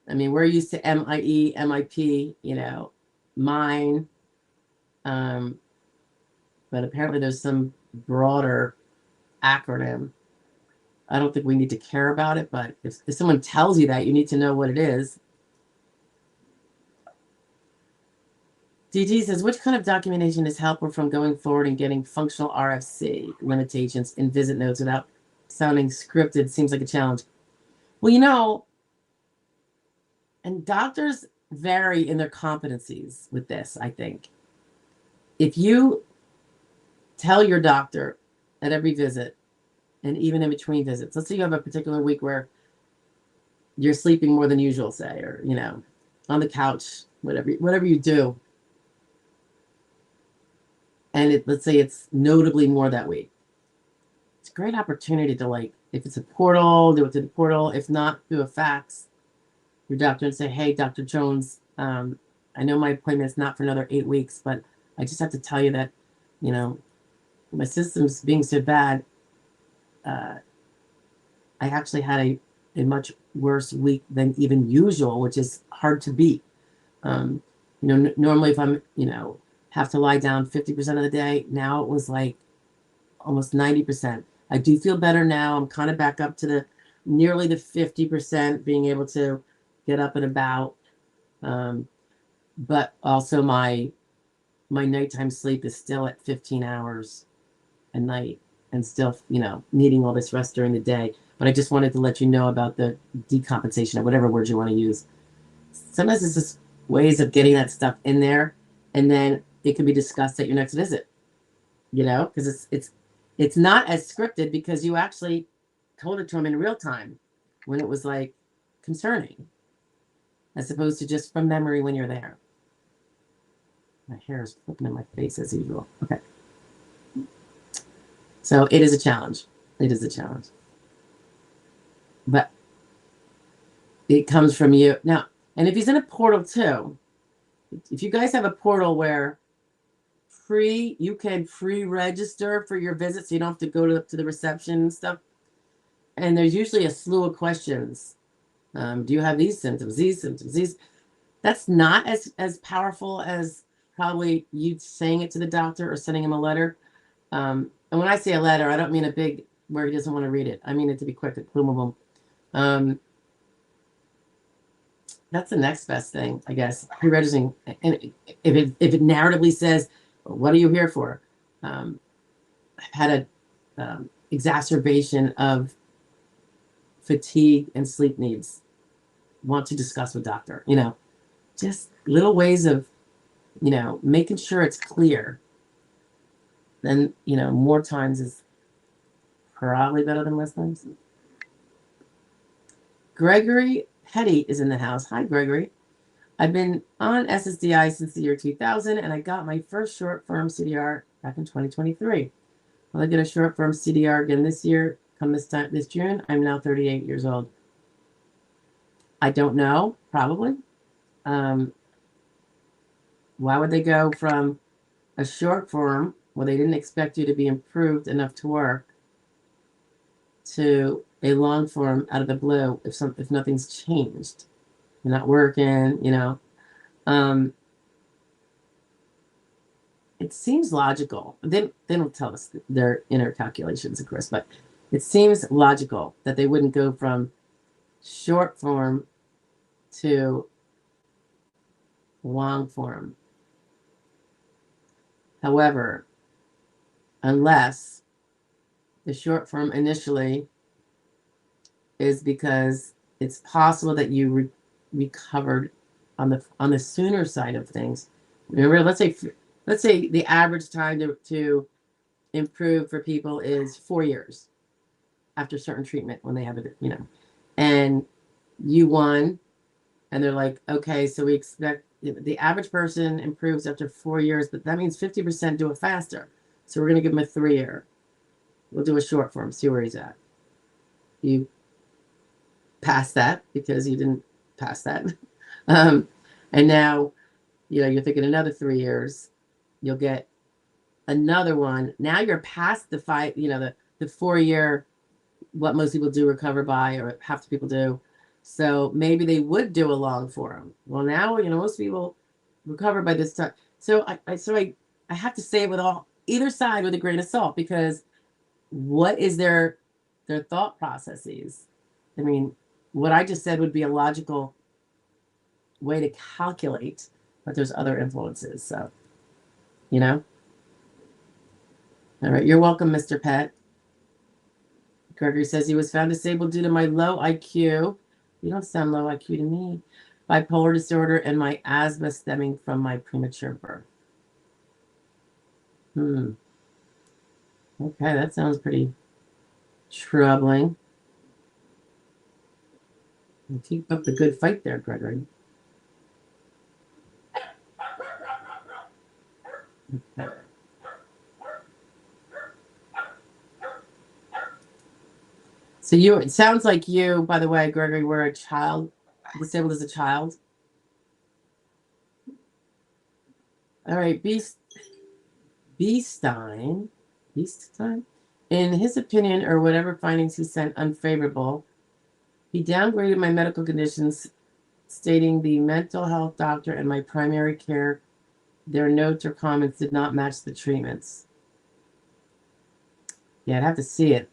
Speaker 1: I mean, we're used to MIE, MIP, mine. But apparently there's some broader acronym. I don't think we need to care about it, but if someone tells you that, you need to know what it is. DG says, which kind of documentation is helpful from going forward and getting functional RFC limitations in visit notes without sounding scripted? Seems like a challenge. Well, and doctors vary in their competencies with this, I think. If you tell your doctor at every visit, and even in between visits, let's say you have a particular week where you're sleeping more than usual, say, or, on the couch, whatever you do. And let's say it's notably more that week. It's a great opportunity to, if it's a portal, do it through the portal. If not, do a fax your doctor and say, hey, Dr. Jones, I know my appointment's not for another 8 weeks, but I just have to tell you that, my system's being so bad. I actually had a much worse week than even usual, which is hard to beat. Normally if I'm, have to lie down 50% of the day, now it was like almost 90%. I do feel better now. I'm kind of back up to nearly the 50%, being able to get up and about. But also my nighttime sleep is still at 15 hours a night and still, needing all this rest during the day. But I just wanted to let you know about the decompensation or whatever words you want to use. Sometimes it's just ways of getting that stuff in there, and then it can be discussed at your next visit, because it's not as scripted, because you actually told it to him in real time when it was concerning, as opposed to just from memory when you're there. My hair is flipping in my face as usual. Okay. So it is a challenge. It is a challenge. But it comes from you. Now, and if he's in a portal too, if you guys have a portal where you can pre-register for your visit, so you don't have to go to the reception and stuff, and there's usually a slew of questions. Do you have these symptoms, these symptoms, these? That's not as powerful as probably you saying it to the doctor or sending him a letter. And when I say a letter, I don't mean a big where he doesn't want to read it. I mean it to be quick, boom, boom, boom. That's the next best thing, I guess. Pre-registering, and if it narratively says, "What are you here for?" I've had a exacerbation of fatigue and sleep needs. Want to discuss with doctor. You know, just little ways of, you know, making sure it's clear. Then, you know, more times is probably better than less times. Gregory Petty is in the house. Hi, Gregory. I've been on SSDI since the year 2000, and I got my first short firm CDR back in 2023. Will I get a short firm CDR again this year? Come this June? I'm now 38 years old. I don't know. Probably. Why would they go from a short form where they didn't expect you to be improved enough to work to a long form out of the blue if nothing's changed? You're not working, you know. It seems logical. They don't tell us their inner calculations, of course, but it seems logical that they wouldn't go from short form to long form. However, unless the short form initially is because it's possible that you recovered on the sooner side of things. Remember, let's say the average time to improve for people is 4 years after certain treatment when they have it, you know, and you won, and they're like, okay, so we expect the average person improves after 4 years, but that means 50% do it faster. So we're going to give him a 3-year. We'll do a short form, see where he's at. You pass that because you didn't pass that. And now, you know, you're thinking another 3 years, you'll get another one. Now you're past the 5, you know, the 4-year, what most people do recover by, or half the people do. So maybe they would do a long form. Well, now, you know, most people recover by this time. So I have to say it with either side with a grain of salt, because what is their thought processes? I mean, what I just said would be a logical way to calculate, but there's other influences. So, you know. All right, you're welcome, Mr. Pet. Gregory says he was found disabled due to my low IQ. You don't sound low IQ to me. Bipolar disorder and my asthma stemming from my premature birth. Okay, that sounds pretty troubling. You keep up the good fight there, Gregory. Okay. So it sounds like you, by the way, Gregory, were a child, disabled as a child. All right, Beestein, in his opinion, or whatever findings he sent unfavorable, he downgraded my medical conditions, stating the mental health doctor and my primary care, their notes or comments did not match the treatments. Yeah, I'd have to see it.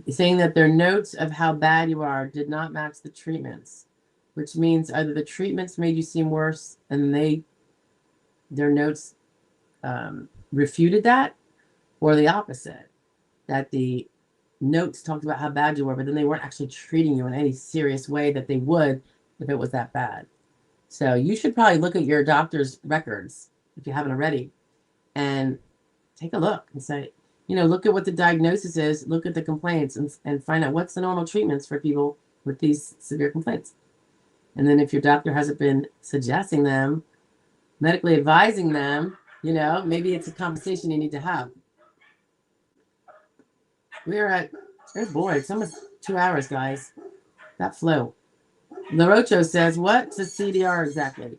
Speaker 1: Saying that their notes of how bad you are did not match the treatments, which means either the treatments made you seem worse and their notes refuted that, or the opposite, that the notes talked about how bad you were, but then they weren't actually treating you in any serious way that they would if it was that bad. So you should probably look at your doctor's records if you haven't already and take a look and say, you know, look at what the diagnosis is, look at the complaints, and find out what's the normal treatments for people with these severe complaints. And then if your doctor hasn't been suggesting them, medically advising them, you know, maybe it's a conversation you need to have. We're at, oh boy, it's almost 2 hours, guys. That flew. LaRocho says, what's a CDR exactly?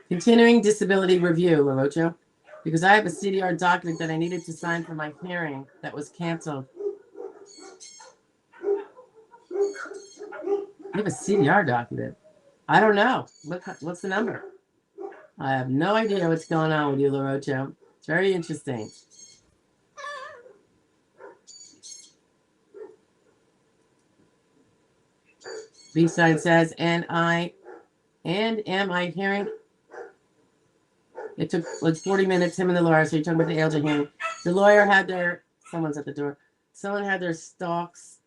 Speaker 1: Continuing disability review, LaRocho. Because I have a CDR document that I needed to sign for my hearing that was canceled. You have a CDR document? I don't know. What's the number? I have no idea what's going on with you, LaRocha. It's very interesting. B-Side says, and am I hearing? It took like 40 minutes, him and the lawyer. So you're talking about the ALJ hearing. The lawyer had someone's at the door. Someone had their stalks.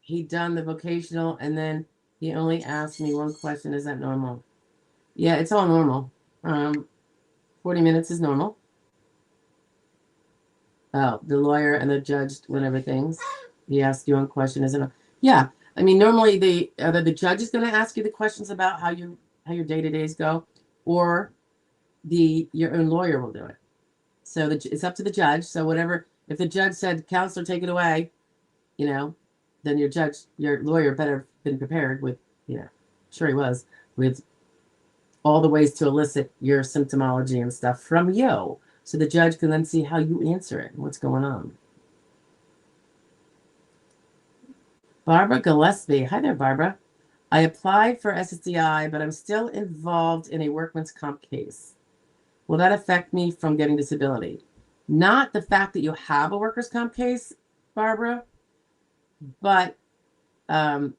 Speaker 1: He'd done the vocational, and then he only asked me one question. Is that normal? Yeah, it's all normal. 40 minutes is normal. Oh, the lawyer and the judge went over things. He asked you one question. Is it? Yeah. I mean, normally either the judge is going to ask you the questions about how your day-to-days go, or your own lawyer will do it. So it's up to the judge. So whatever, if the judge said, counselor, take it away, then your lawyer better have been prepared with, sure he was, with all the ways to elicit your symptomology and stuff from you. So the judge can then see how you answer it and what's going on. Barbara Gillespie. Hi there, Barbara. I applied for SSDI, but I'm still involved in a workman's comp case. Will that affect me from getting disability? Not the fact that you have a workers' comp case, Barbara, but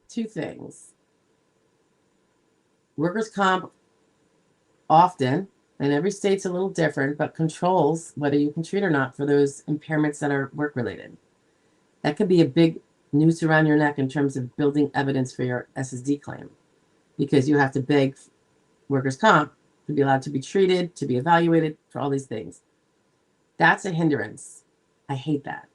Speaker 1: two things. Workers' comp often, and every state's a little different, but controls whether you can treat or not for those impairments that are work-related. That could be a big noose around your neck in terms of building evidence for your SSD claim, because you have to beg workers' comp to be allowed to be treated, to be evaluated for all these things. That's a hindrance. I hate that.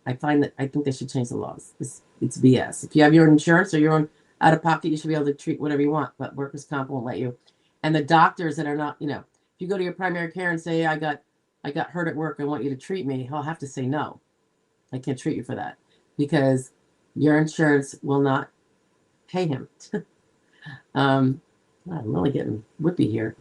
Speaker 1: I think they should change the laws. It's BS. If you have your own insurance or your own out of pocket, you should be able to treat whatever you want, but workers' comp won't let you. And the doctors that are not, if you go to your primary care and say, I got hurt at work, I want you to treat me, he'll have to say, no, I can't treat you for that, because your insurance will not pay him. I'm really getting whippy here.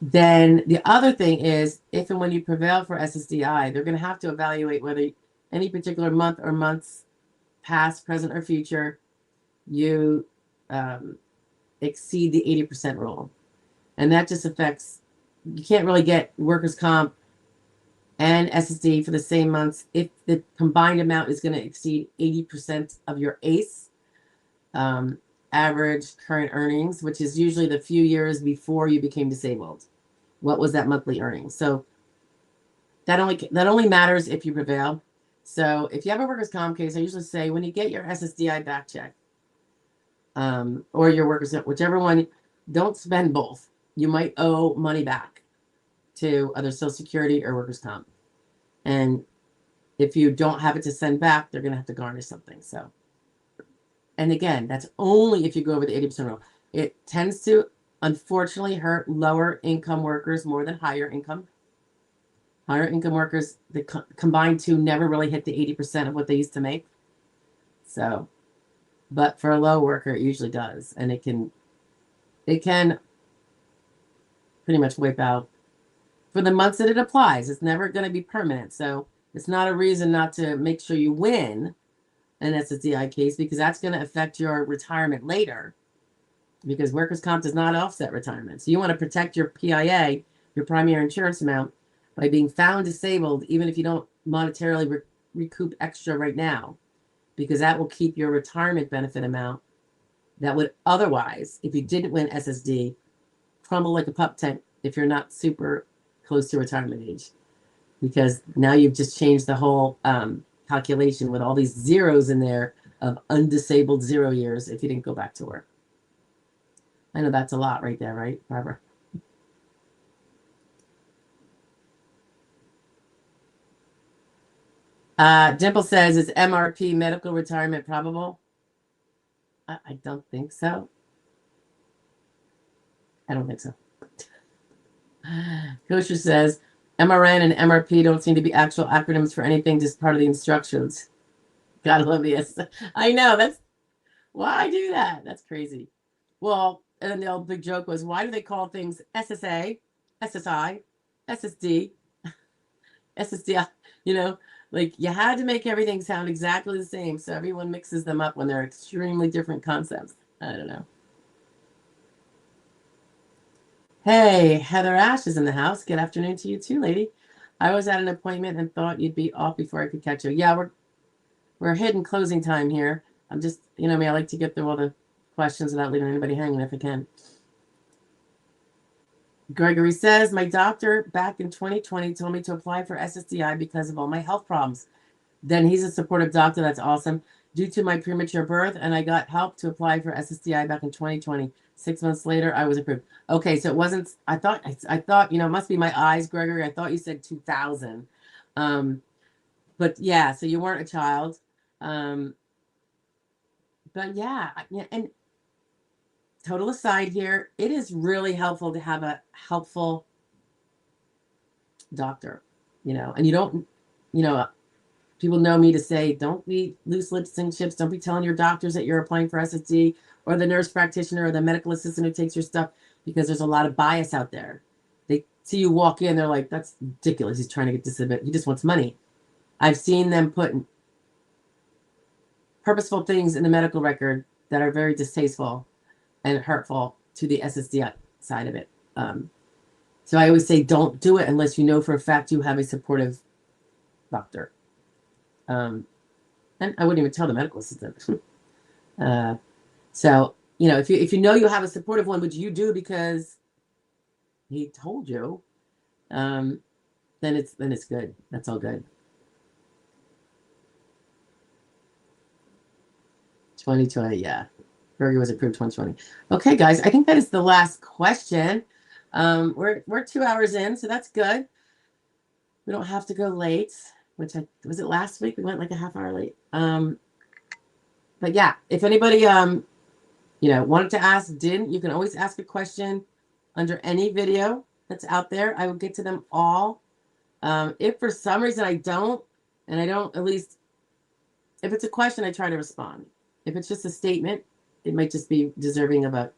Speaker 1: Then the other thing is, if and when you prevail for SSDI, they're going to have to evaluate whether any particular month or months, past, present, or future, you exceed the 80% rule. And that just affects, you can't really get workers' comp and SSD for the same months if the combined amount is going to exceed 80% of your ACE, average current earnings, which is usually the few years before you became disabled. What was that monthly earnings? So that only matters if you prevail. So if you have a workers' comp case, I usually say when you get your SSDI back check, or your workers' comp, whichever one, don't spend both. You might owe money back to either Social Security or workers' comp. And if you don't have it to send back, they're going to have to garnish something. So, and again, that's only if you go over the 80% rule. It tends to, unfortunately, hurt lower income workers more than higher income. Higher income workers, the combined two never really hit the 80% of what they used to make. So, but for a low worker, it usually does. And it can pretty much wipe out for the months that it applies. It's never going to be permanent. So it's not a reason not to make sure you win an SSDI case, because that's going to affect your retirement later, because workers' comp does not offset retirement. So you want to protect your PIA, your primary insurance amount, by being found disabled, even if you don't monetarily recoup extra right now, because that will keep your retirement benefit amount that would otherwise, if you didn't win SSD, crumble like a pup tent if you're not super close to retirement age, because now you've just changed the whole calculation with all these zeros in there of undisabled 0 years if you didn't go back to work. I know that's a lot right there, right, Barbara? Dimple says, is MRP, medical retirement, probable? I don't think so. I don't think so. Kosher says, MRN and MRP don't seem to be actual acronyms for anything, just part of the instructions. Gotta love this. I know, that's why I do that. That's crazy. Well, and then the old big joke was, why do they call things SSA, SSI, SSD, SSDI? Like, you had to make everything sound exactly the same, so everyone mixes them up when they're extremely different concepts. I don't know. Hey, Heather Ash is in the house. Good afternoon to you too, lady. I was at an appointment and thought you'd be off before I could catch you. Yeah, we're hitting closing time here. I'm just, you know me, I like to get through all the questions without leaving anybody hanging if I can. Gregory says, my doctor back in 2020 told me to apply for SSDI because of all my health problems. Then he's a supportive doctor. That's awesome. Due to my premature birth, and I got help to apply for SSDI back in 2020. 6 months later, I was approved. Okay, so it wasn't. I thought, you know, it must be my eyes, Gregory. I thought you said 2000. But yeah, so you weren't a child. But yeah, and total aside here, it is really helpful to have a helpful doctor, you know, and you don't, you know, people know me to say, don't be loose lips and chips. Don't be telling your doctors that you're applying for SSD or the nurse practitioner or the medical assistant who takes your stuff, because there's a lot of bias out there. They see you walk in, they're like, that's ridiculous. He's trying to get disability. He just wants money. I've seen them put purposeful things in the medical record that are very distasteful and hurtful to the SSD side of it. So I always say, don't do it unless you know for a fact you have a supportive doctor. And I wouldn't even tell the medical assistant. So, you know, if you know you have a supportive one, which you do because he told you, then it's good. That's all good. 2020, yeah. Berger was approved 2020. Okay, guys, I think that is the last question. We're 2 hours in, so that's good. We don't have to go late, which was it last week? We went like a half hour late. But yeah, if anybody you know, wanted to ask, didn't, you can always ask a question under any video that's out there. I will get to them all. If for some reason I don't, and I don't, at least if it's a question, I try to respond. If it's just a statement, it might just be deserving of a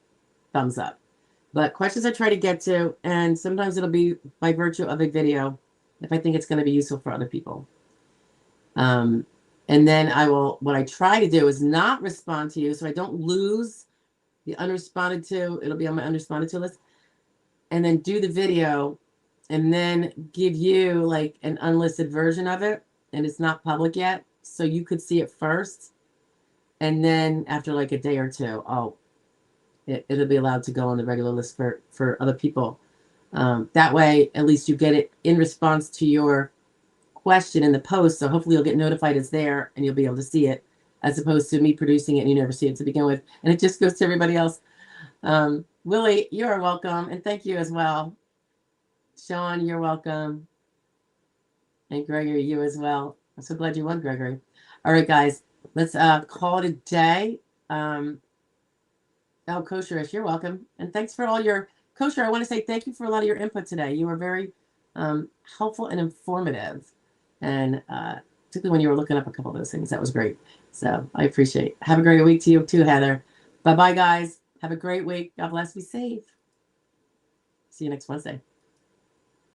Speaker 1: thumbs up. But questions I try to get to, and sometimes it'll be by virtue of a video if I think it's going to be useful for other people. And then what I try to do is not respond to you so I don't lose the unresponded to. It'll be on my unresponded to list. And then do the video and then give you like an unlisted version of it. And it's not public yet, so you could see it first. And then after like a day or two, it'll be allowed to go on the regular list for other people. That way, at least you get it in response to your question in the post. So hopefully you'll get notified it's there and you'll be able to see it, as opposed to me producing it and you never see it to begin with. And it just goes to everybody else. Willie, you are welcome. And thank you as well. Sean, you're welcome. And Gregory, you as well. I'm so glad you won, Gregory. All right, guys, let's call it a day. Oh, Kosherish, you're welcome. And thanks for all your Kosher. I want to say thank you for a lot of your input today. You were very helpful and informative. And particularly when you were looking up a couple of those things. That was great. So I appreciate it. Have a great week to you too, Heather. Bye-bye, guys. Have a great week. God bless. Be safe. See you next Wednesday.